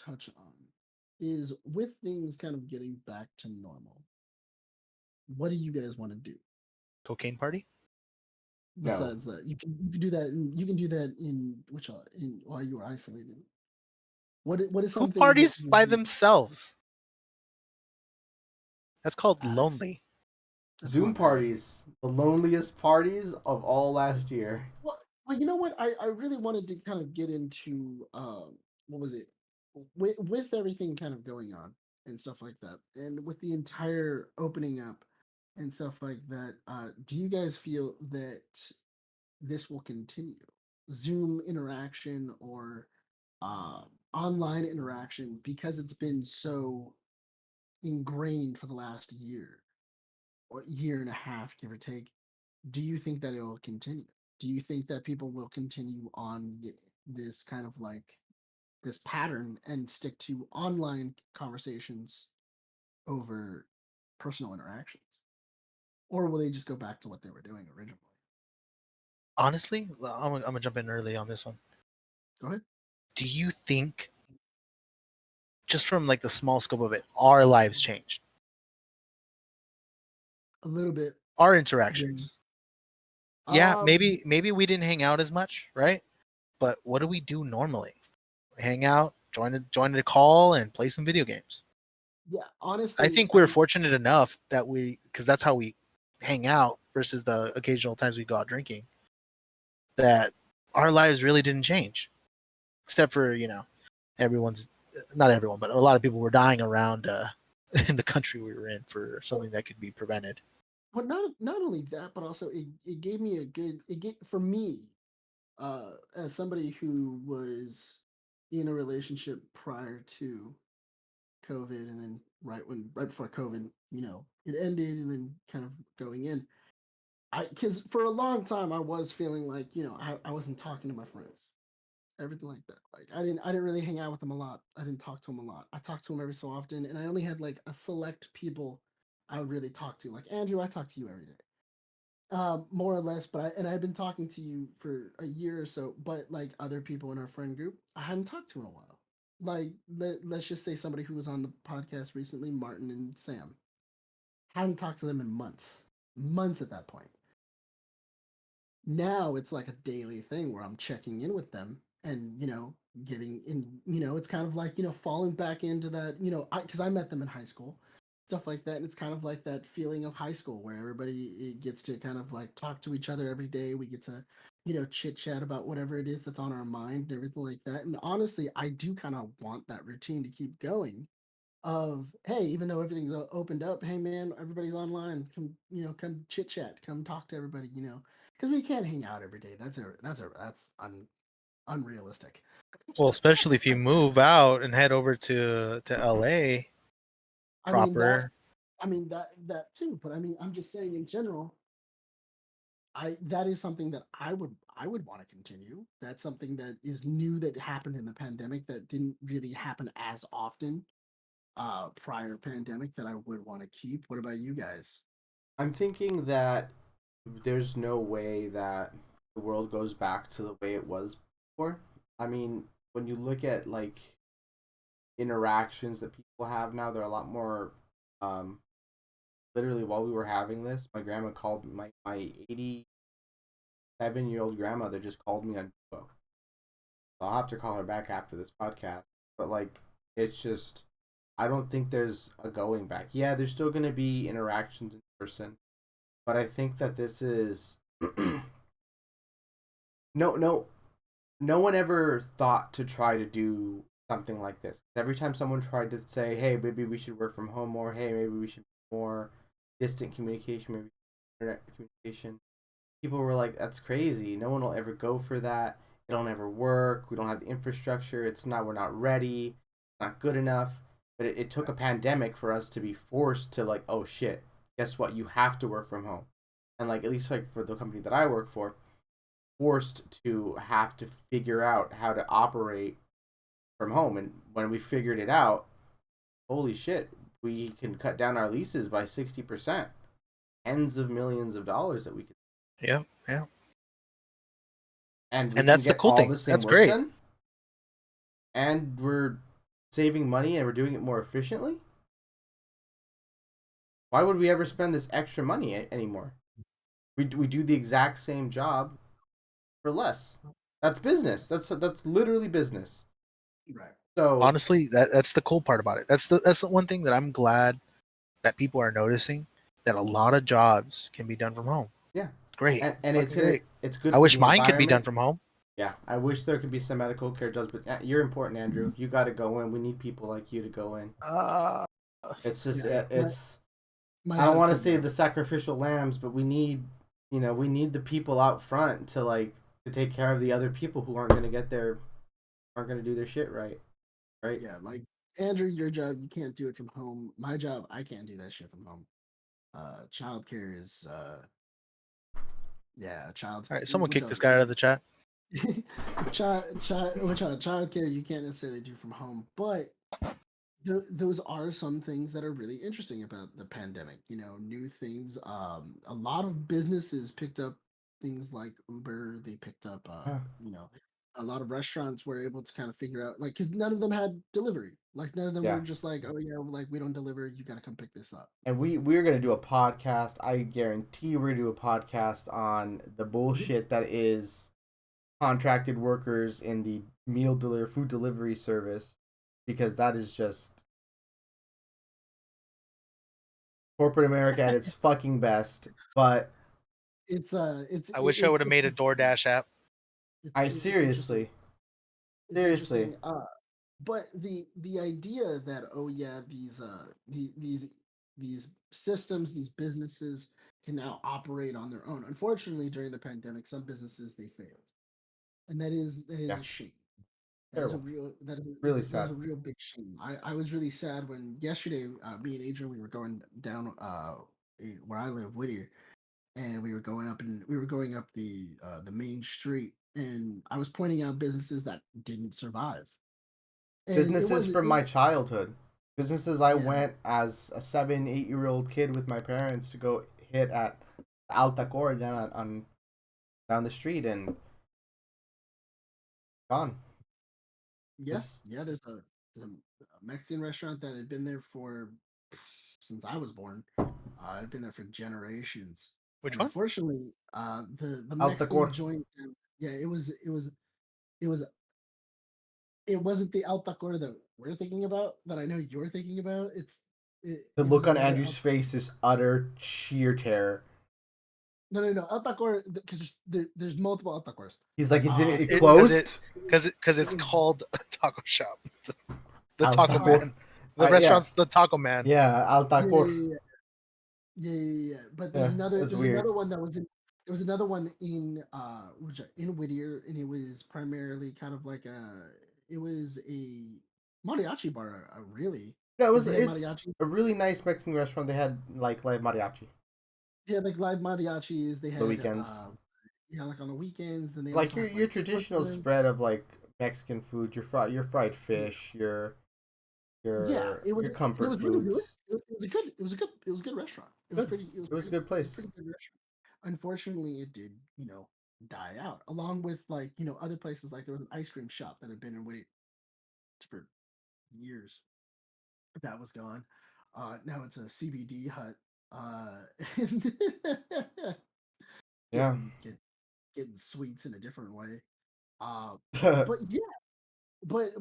touch on is with things kind of getting back to normal. What do you guys want to do? Cocaine party? Besides that, you can do that. You can do that in while you are isolated. What is Who some things that parties you would by do? themselves? That's called Facts. lonely. That's Zoom not bad. parties, the loneliest parties of all last year. Well, you know what? I really wanted to kind of get into what was it with everything kind of going on and stuff like that, and with the entire opening up and stuff like that. Do you guys feel that this will continue? Zoom interaction or uh, online interaction because it's been so ingrained for the last year or year and a half, give or take. Do you think that it will continue? Do you think that people will continue on this kind of like this pattern and stick to online conversations over personal interactions? Or will they just go back to what they were doing originally? Honestly, I'm gonna jump in early on this one. Go ahead. Do you think, just from like the small scope of it, our lives changed? A little bit. Our interactions. Yeah, Um, maybe we didn't hang out as much, right? But what do we do normally? We hang out, join a call, and play some video games. yeah, I honestly, think we're fortunate enough that because that's how we hang out versus the occasional times we go out drinking, that our lives really didn't change, except for everyone's not everyone, but a lot of people were dying around in the country we were in for something that could be prevented. well, not only that, but also it gave me for me, as somebody who was in a relationship prior to COVID, and then right before COVID, it ended, and then kind of going in. Because for a long time I was feeling like I wasn't talking to my friends, everything like that. Like I didn't really hang out with them a lot. I didn't talk to them a lot. I talked to them every so often, and I only had like a select people I would really talk to. Like Andrew, I talk to you every day, more or less. But I've been talking to you for a year or so. But like other people in our friend group, I hadn't talked to in a while. Like let's just say somebody who was on the podcast recently, Martin and Sam. Hadn't talked to them in months at that point. Now it's like a daily thing where I'm checking in with them, and getting in, it's kind of like falling back into that, because I met them in high school, stuff like that. And it's kind of like that feeling of high school where everybody gets to kind of like talk to each other every day. We get to chit chat about whatever it is that's on our mind and everything like that. And honestly, I do kind of want that routine to keep going, of hey, even though everything's opened up, hey man, everybody's online, come come chit chat, come talk to everybody, because we can't hang out every day. That's unrealistic. Well, especially if you move out and head over to LA I mean that proper. that too, but I mean, I'm just saying in general, I that is something that I would want to continue. That's something that is new, that happened in the pandemic, that didn't really happen as often prior pandemic, that I would want to keep. What about you guys? I'm thinking that there's no way that the world goes back to the way it was before. I mean, when you look at like interactions that people have now, they're a lot more. Um, Literally, while we were having this, my grandma called my 87-year-old grandmother just called me on Duo. I'll have to call her back after this podcast. But like, it's just, I don't think there's a going back. Yeah, there's still gonna be interactions in person, but I think that this is no, no one ever thought to try to do something like this. Every time someone tried to say, "Hey, maybe we should work from home more," "Hey, maybe we should more distant communication, maybe internet communication," people were like, "That's crazy. No one will ever go for that. It'll never work. We don't have the infrastructure. We're not ready. Not good enough." But it took a pandemic for us to be forced to like, oh shit, guess what? You have to work from home. And like, at least like for the company that I work for, forced to have to figure out how to operate from home. And when we figured it out, holy shit, we can cut down our leases by 60%. Tens of millions of dollars that we could. Yeah, yeah. And we And can that's the get cool all thing. the same That's work great. done. And we're saving money and we're doing it more efficiently. Why would we ever spend this extra money anymore? We do the exact same job for less. That's business. That's literally business. Right. So Honestly, that's the cool part about it. That's the one thing that I'm glad that people are noticing, that a lot of jobs can be done from home. yeah, Great. and Fucking great. it's good I for wish the mine could be done environment. from home. Yeah, I wish there could be some medical care jobs, but you're important, Andrew. You got to go in. We need people like you to go in. Uh, It's just Yeah, it's. my I don't job want to could be say done. the sacrificial lambs, but we need the people out front to like to take care of the other people who aren't gonna do their shit right, right? Yeah, like Andrew, your job, you can't do it from home. My job, I can't do that shit from home. Childcare is yeah, child. all right, someone Which kick this other? guy out of the chat. Childcare you can't necessarily do from home, but those are some things that are really interesting about the pandemic. New things. A lot of businesses picked up things like Uber. They picked up, Yeah. a lot of restaurants were able to kind of figure out, like, because none of them had delivery. Like, none of them were Yeah. just like, oh yeah, like we don't deliver. You got to come pick this up. And we're gonna do a podcast. I guarantee we're gonna do a podcast on the Mhm. bullshit that is contracted workers in the food delivery service, because that is just corporate America at its fucking best. But It's I wish I would have made a DoorDash app. I it's interesting. seriously, It's seriously, interesting. But the idea that, oh yeah, these systems, these businesses can now operate on their own. Unfortunately, during the pandemic, some businesses they failed, and that is yeah, a shame. That is a terrible, real really that is sad. a real big shame. I was really sad when yesterday, me and Adrian, we were going down, where I live, Whittier, and we were going up the main street, and I was pointing out businesses that didn't survive, and it Businesses wasn't from my childhood, businesses I yeah. went as a 7, 8 year old kid with my parents to go hit at Altacor down the street, and gone. Yeah, It's yeah. There's a Mexican restaurant that had been there for since I was born. I'd been there for generations, Which and one? unfortunately, the Mexican Altacor. joint, yeah, it was it wasn't the Altacor that we're thinking about, that I know you're thinking about. The It was look on another Andrew's face is utter sheer terror. no Altacor, because there's multiple Altacors. He's like, it It closed. because It it's was called a taco shop. The taco uh Altacor. man. The Yeah, restaurant's the taco man. yeah, yeah, yeah, Altacor. yeah. Yeah. But Yeah, it's there's weird. another one that was in there was another one in in Whittier, and it was primarily kind of like it was a mariachi bar, really, Yeah, because they had it's mariachi. a really nice Mexican restaurant. They had like live mariachi They had like live mariachis. They on the had weekends. like on the weekends. Then they Like also your had your like sports traditional events. spread of like Mexican food, your fried Yeah, fish, yeah, your it comfort was really good. foods. It was a good restaurant. Good. It was a good It was a place. pretty good restaurant. Unfortunately, it did, die out, along with, like, other places. Like, there was an ice cream shop that had been in wait for years. That was gone. Now it's a CBD hut. And Yeah. getting get, getting sweets in a different way. Uh, but yeah, but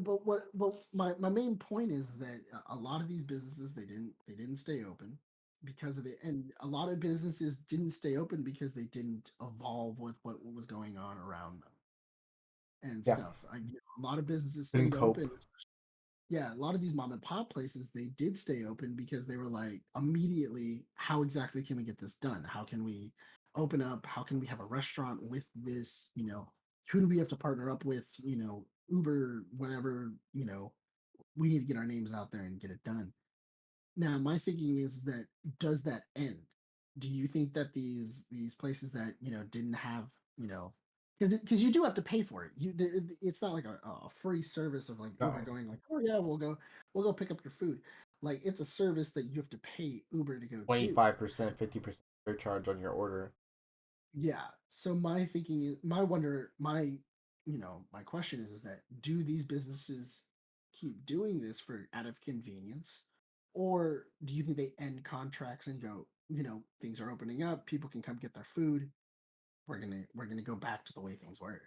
my main point is that a lot of these businesses, they didn't stay open because of it, and a lot of businesses didn't stay open because they didn't evolve with what was going on around them and Yeah. stuff. A lot of businesses Couldn't stayed cope. open. Yeah, a lot of these mom and pop places, they did stay open because they were like, immediately, how exactly can we get this done? How can we open up? How can we have a restaurant with this? Who do we have to partner up with? Uber, whatever. We need to get our names out there and get it done. Now, my thinking is that, does that end? Do you think that these places that didn't have, because you do have to pay for it. It's not like a free service of like Uber No. going like, oh yeah, we'll go pick up your food. Like, it's a service that you have to pay Uber to go do. 25%, 50% surcharge on your order. Yeah. So my thinking is, my question is that, do these businesses keep doing this for out of convenience, or do you think they end contracts and go, things are opening up, people can come get their food, we're gonna go back to the way things were.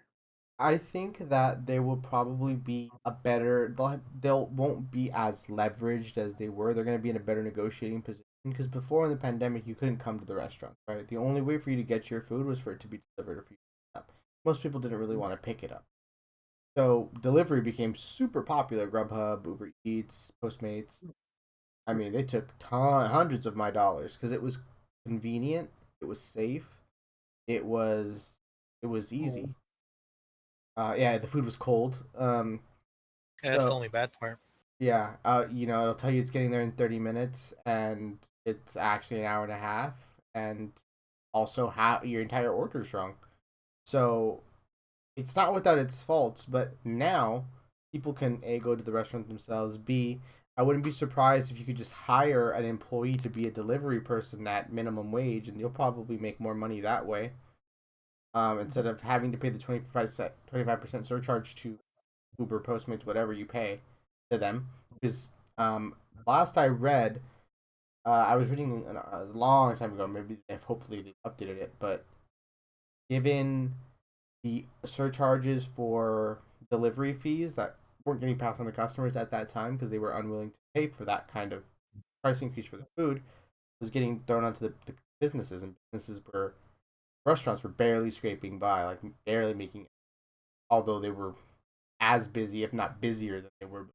I think that they will probably be a better. They'll won't be as leveraged as they were. They're going to be in a better negotiating position, because before in the pandemic you couldn't come to the restaurant, right? The only way for you to get your food was for it to be delivered or for you to pick it up. Most people didn't really want to pick it up, so delivery became super popular. Grubhub, Uber Eats, Postmates. I mean, they took hundreds of my dollars because it was convenient, it was safe, it was it was Oh, easy. Yeah, the food was cold. Yeah, that's the So only bad part. yeah, it'll tell you it's getting there in 30 minutes, and it's actually an hour and a half, and also your entire order's wrong. So it's not without its faults, but now people can A, go to the restaurant themselves, B, I wouldn't be surprised if you could just hire an employee to be a delivery person at minimum wage, and you'll probably make more money that way. Instead of having to pay the 25% surcharge to Uber, Postmates, whatever you pay to them. Because last I read, I was reading a long time ago, maybe hopefully they updated it, but given the surcharges for delivery fees that weren't getting passed on to customers at that time because they were unwilling to pay for that kind of price increase for the food, was getting thrown onto the businesses, and businesses were restaurants were barely scraping by, like barely making it, although they were as busy, if not busier than they were,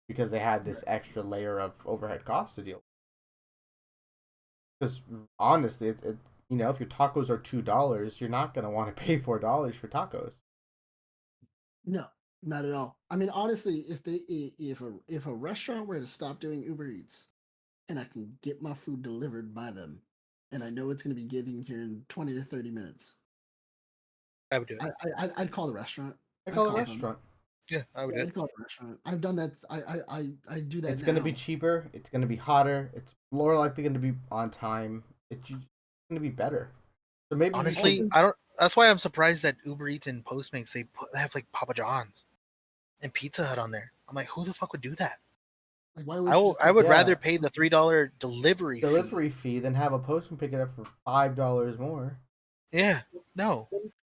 because they had this extra layer of overhead costs to deal with. Because honestly, if your tacos are $2, you're not gonna want to pay $4 for tacos. No, not at all. I mean, honestly, if a restaurant were to stop doing Uber Eats, and I can get my food delivered by them, and I know it's going to be getting here in 20 to 30 minutes, I would do it. I'd call the restaurant. I I'd call a call them. restaurant. Yeah, I would do I'd it. call the restaurant. I've done that. I do that. It's now. gonna be cheaper. It's gonna be hotter. It's more likely gonna be on time. It's gonna be better. So maybe Honestly, I don't. That's why I'm surprised that Uber Eats and Postmates they have like Papa John's and Pizza Hut on there. I'm like, who the fuck would do that? Like, why would you I would Yeah. rather pay the $3 delivery fee than have a postman pick it up for $5 more. fee. Yeah, no.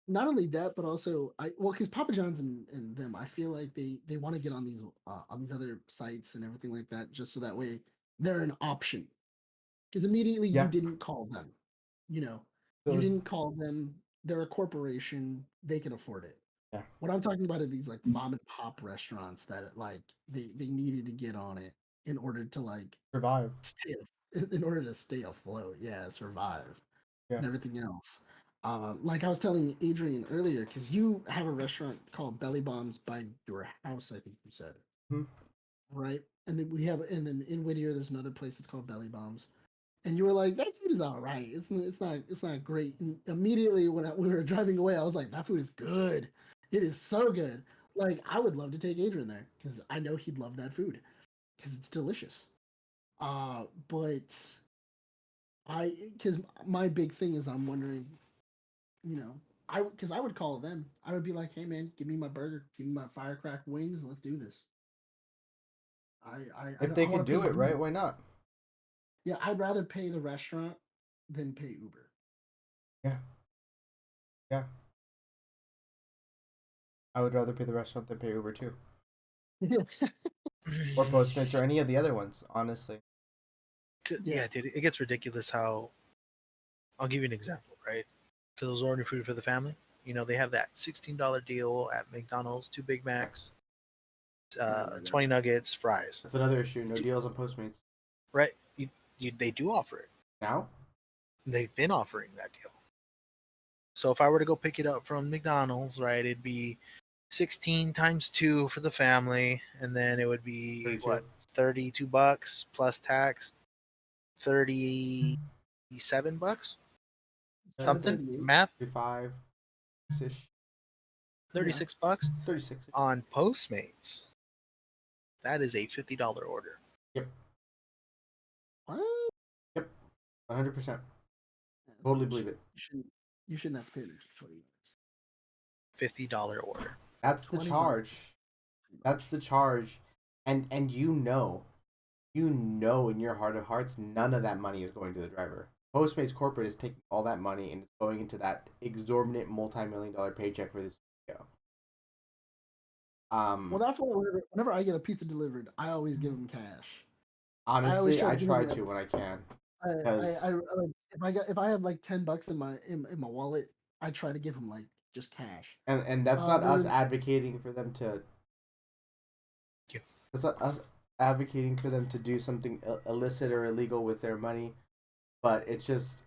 Not only that, but also because Papa John's and them, I feel like they want to get on these other sites and everything like that, just so that way they're an option. Because immediately Yeah. you didn't call them, you know, So, you didn't call them. They're a corporation; they can afford it. Yeah. What I'm talking about are these like mom and pop restaurants that like they needed to get on it in order to like survive. in order to stay afloat. Yeah, survive Yeah. and everything else. Like I was telling Adrian earlier, because you have a restaurant called Belly Bombs by your house, I think you said, Hmm. right? And and then in Whittier, there's another place that's called Belly Bombs, and you were like, that food is all right. It's not great. And immediately when we were driving away, I was like, that food is good. It is so good. Like I would love to take Adrian there because I know he'd love that food because it's delicious. But because my big thing is I'm wondering, because I would call them. I would be like, hey man, give me my burger, give me my firecracker wings, and let's do this. If they I can want to do pay it, you. right? Why not? Yeah, I'd rather pay the restaurant than pay Uber. Yeah. Yeah. I would rather pay the restaurant than pay Uber too, or Postmates, or any of the other ones. Honestly. Yeah, dude, it gets ridiculous how. I'll give you an example, right? Because I was ordering food for the family. They have that $16 deal at McDonald's, 2 Big Macs, 20 nuggets, fries. That's another issue. No deals on Postmates Right? They do offer it. now. They've been offering that deal. So if I were to go pick it up from McDonald's, right, it'd be 16 times 2 for the family, and then it would be 32. what, $32 plus tax, $37, something $7.38. math, 35 ish. $36 36. on Postmates. That is a $50 order. Yep. What? Yep. 100%. Totally believe it. You shouldn't have to pay an extra $20. $50 order. That's the charge. That's the charge. And you know in your heart of hearts, none of that money is going to the driver. Postmates corporate is taking all that money and it's going into that exorbitant multi-million-dollar paycheck for this CEO. Well, that's why whenever I get a pizza delivered, I always give them cash. Honestly, I to give try them, to when I can. if I have like $10 in my wallet, I try to give them like just cash. And that's not us advocating for them to. Yeah. It's not us advocating for them to do something illicit or illegal with their money, but it's just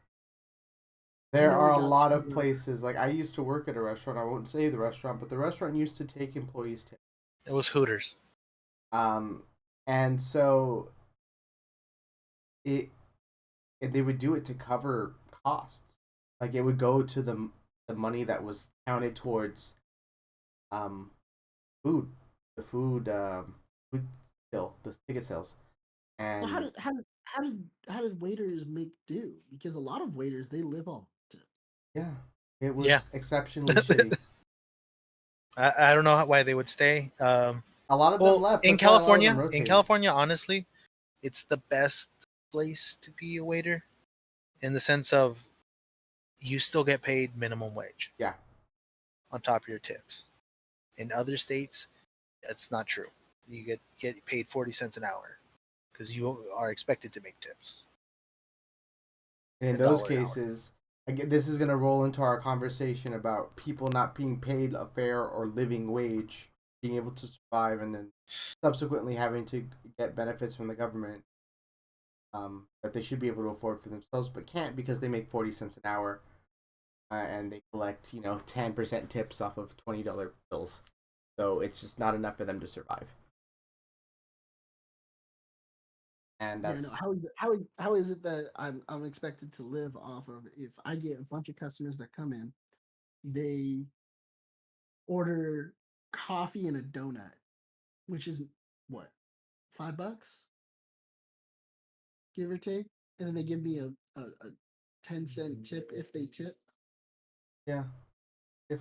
there are a lot of places. Like I used to work at a restaurant. I won't say the restaurant, but the restaurant used to take employees tips. It was Hooters. And so they would do it to cover costs. Like it would go to the the money that was counted towards food, the food still the ticket sales, So how and did how did how did how did waiters make do? Because a lot of waiters they live off tip. yeah, it Yeah. was exceptionally shitty. I don't know why they would stay. A lot of them Well, left. That's why a lot of them In rotated. California, honestly, it's the best place to be a waiter in the sense of you still get paid minimum wage Yeah, on top of your tips. In other states, that's not true. You get paid 40 cents an hour because you are expected to make tips. and in A those dollar an hour. cases, again, this is gonna roll into our conversation about people not being paid a fair or living wage, being able to survive, and then subsequently having to get benefits from the government that they should be able to afford for themselves, but can't because they make 40 cents an hour, and they collect 10% tips off of $20 bills. So it's just not enough for them to survive. And Yeah, no. that's How is it that I'm expected to live off of if I get a bunch of customers that come in, they order coffee and a donut, which is what, $5, give or take, and then they give me a 10-cent tip if they tip. yeah. If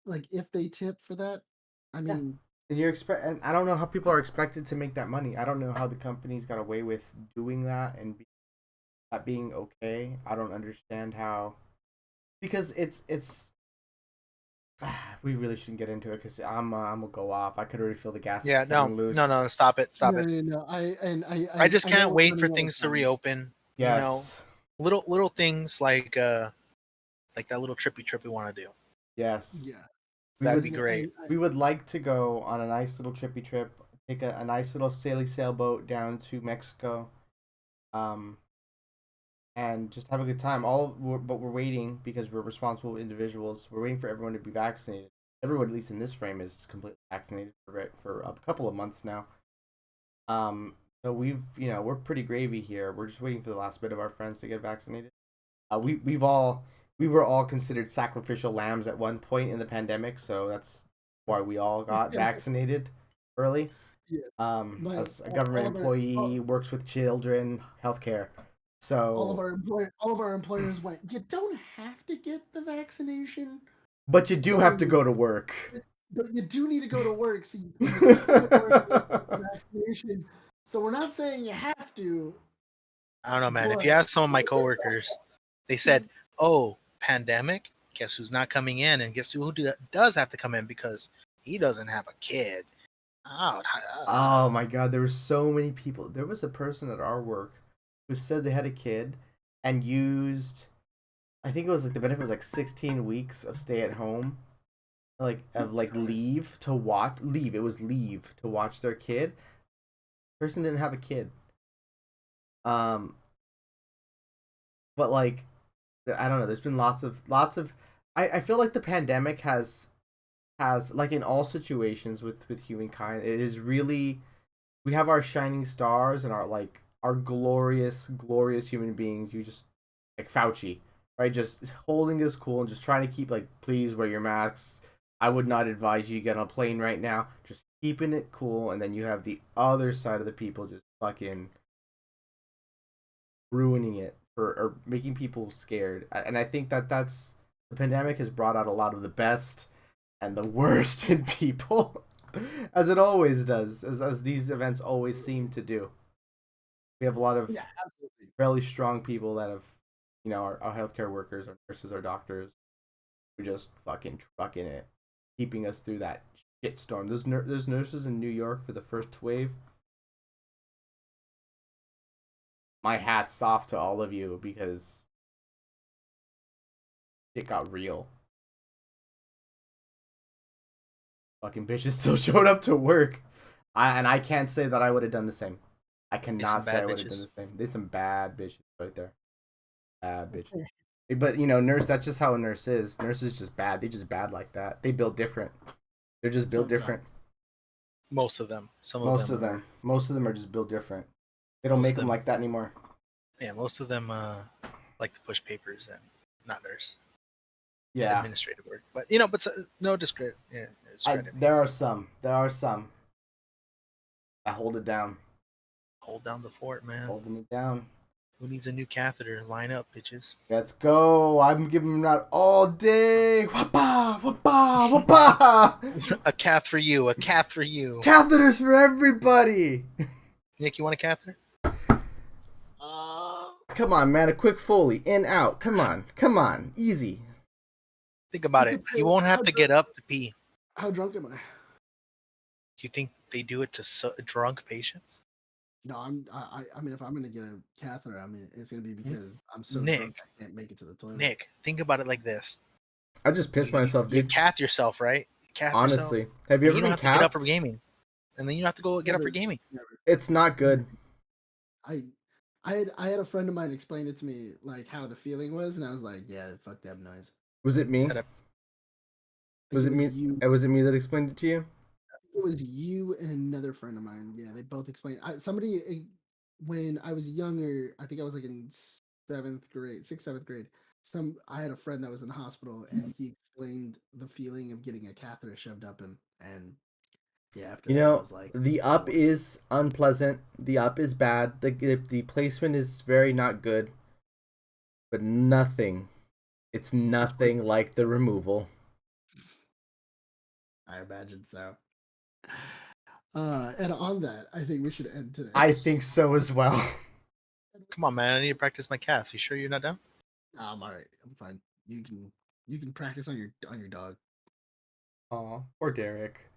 Like if they tip for that, I yeah. mean, And I don't know how people are expected to make that money. I don't know how the companies got away with doing that and that being okay. I don't understand how, because it's we really shouldn't get into it because I'm gonna go off. I could already feel the gases coming loose. No, stop it, stop no, it. no, no. I just I know can't we're wait for running out of things to time. reopen. Yes. Little things like that little trippy trip we want to do. Yes. Yeah, We That'd would be great. we would like to go on a nice little trippy trip, take a nice little sailboat down to Mexico, um, and just have a good time. But we're waiting because we're responsible individuals. We're waiting for everyone to be vaccinated. Everyone, at least in this frame, is completely vaccinated for a couple of months now. Um, so we're pretty gravy here. We're just waiting for the last bit of our friends to get vaccinated. We were all considered sacrificial lambs at one point in the pandemic, so that's why we all got vaccinated early. yeah. But As a government employee, works with children, healthcare. all of So, our employers went, you don't have to get the vaccination, but you do have to go to work. but you do need to go to work, so you can afford to get the vaccination. So we're not saying you have to. I don't know, man. If you But ask some of my coworkers, they said, "Oh, pandemic. Guess who's not coming in, and guess who does have to come in because he doesn't have a kid." Oh, Oh my god, there were so many people. There was a person at our work who said they had a kid and used, I think it was like the benefit was like 16 weeks of stay at home, leave to watch leave. It was leave to watch their kid. Person didn't have a kid. Um, but like, I don't know. There's been lots of. I feel like the pandemic has like in all situations with humankind, it is really, we have our shining stars and our glorious human beings. You just like Fauci, right? Just holding his cool and just trying to keep like, please wear your masks. I would not advise you get on a plane right now. Just keeping it cool, and then you have the other side of the people just fucking ruining it or making people scared. And I think that's the pandemic has brought out a lot of the best and the worst in people, as it always does, as these events always seem to do. We have a lot of absolutely. fairly strong people that have, our healthcare workers, our nurses, our doctors, who just fucking trucking it, keeping us through that shitstorm. There's nurses in New York for the first wave. My hat's off to all of you because it got real. Fucking bitches still showed up to work. I can't say that I would have done the same. I cannot say I would have done the same. There's some bad bitches right there. Bad bitches. But nurse, that's just how a nurse is. Nurse is just bad. They just bad like that. They build different. They're just built different. most of them. Most of them are just built different. They don't make them like that anymore. Yeah, most of them like to push papers and not nurse. Yeah. administrative work. But but no discredit. Yeah, discredit. There are some that hold it down. Hold down the fort, man. Holding it down. Who needs a new catheter? Line up, bitches. Let's go. I'm giving them that all day. Wapa, wapa, wapa. A cath for you. A cath for you. Catheters for everybody. Nick, you want a catheter? Come on, man. A quick Foley. In, out. Come on. Easy. Think about it. You won't have to get up to pee. How drunk am I? Do you think they do it to drunk patients? No, I mean, if I'm gonna get a catheter, I mean, it's gonna be because I'm so Nick. drunk I can't make it to the toilet. Nick, think about it like this. I just pissed myself, You dude. cath yourself, right? Cath Honestly. yourself. Have you ever You been don't have to get up for cathed? gaming, and then you don't have to go get up for Never. gaming. It's not good. I had a friend of mine explain it to me, like how the feeling was, and I was like, yeah, fuck that noise. Was it me? Shut up. Was it me? You. Was it me that explained it to you? It was you and another friend of mine. Yeah, they both explained. When I was younger, I think I was like in seventh grade. I had a friend that was in the hospital, and he explained the feeling of getting a catheter shoved up him, and yeah, after You that, I know, was like, the up is unpleasant. The up is bad. The placement is very not good. But it's nothing like the removal. I imagine so. And on that, I think we should end today. I think so as well. Come on, man. I need to practice my cath. You sure you're not done? I'm all right. I'm fine. You can practice on your dog. Aw, poor Derek.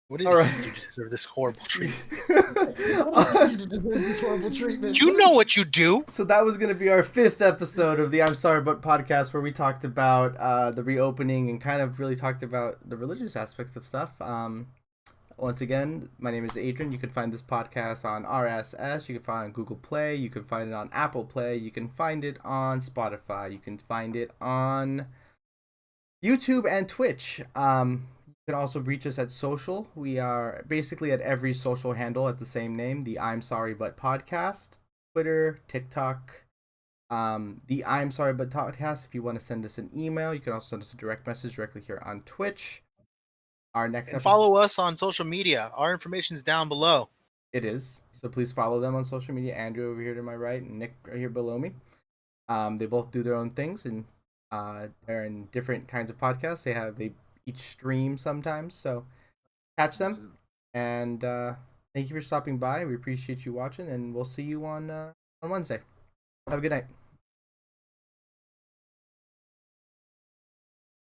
What did All right. you deserve this horrible treatment? What did you deserve this horrible treatment? You know what you do. So that was going to be our 5th episode of the I'm Sorry But podcast, where we talked about the reopening and kind of really talked about the religious aspects of stuff. Once again, my name is Adrian. You can find this podcast on RSS. You can find it on Google Play. You can find it on Apple Play. You can find it on Spotify. You can find it on YouTube and Twitch. You can also reach us at social. We are basically at every social handle at the same name, the I'm Sorry But podcast. Twitter, TikTok, the I'm Sorry But podcast. If you want to send us an email, you can also send us a direct message directly here on Twitch. Our next And follow us on social media. Our information is down below. It is. So please follow them on social media. Andrew over here to my right and Nick right here below me. They both do their own things, and they're in different kinds of podcasts. They each stream sometimes, so catch them. And thank you for stopping by. We appreciate you watching, and we'll see you on Wednesday. Have a good night.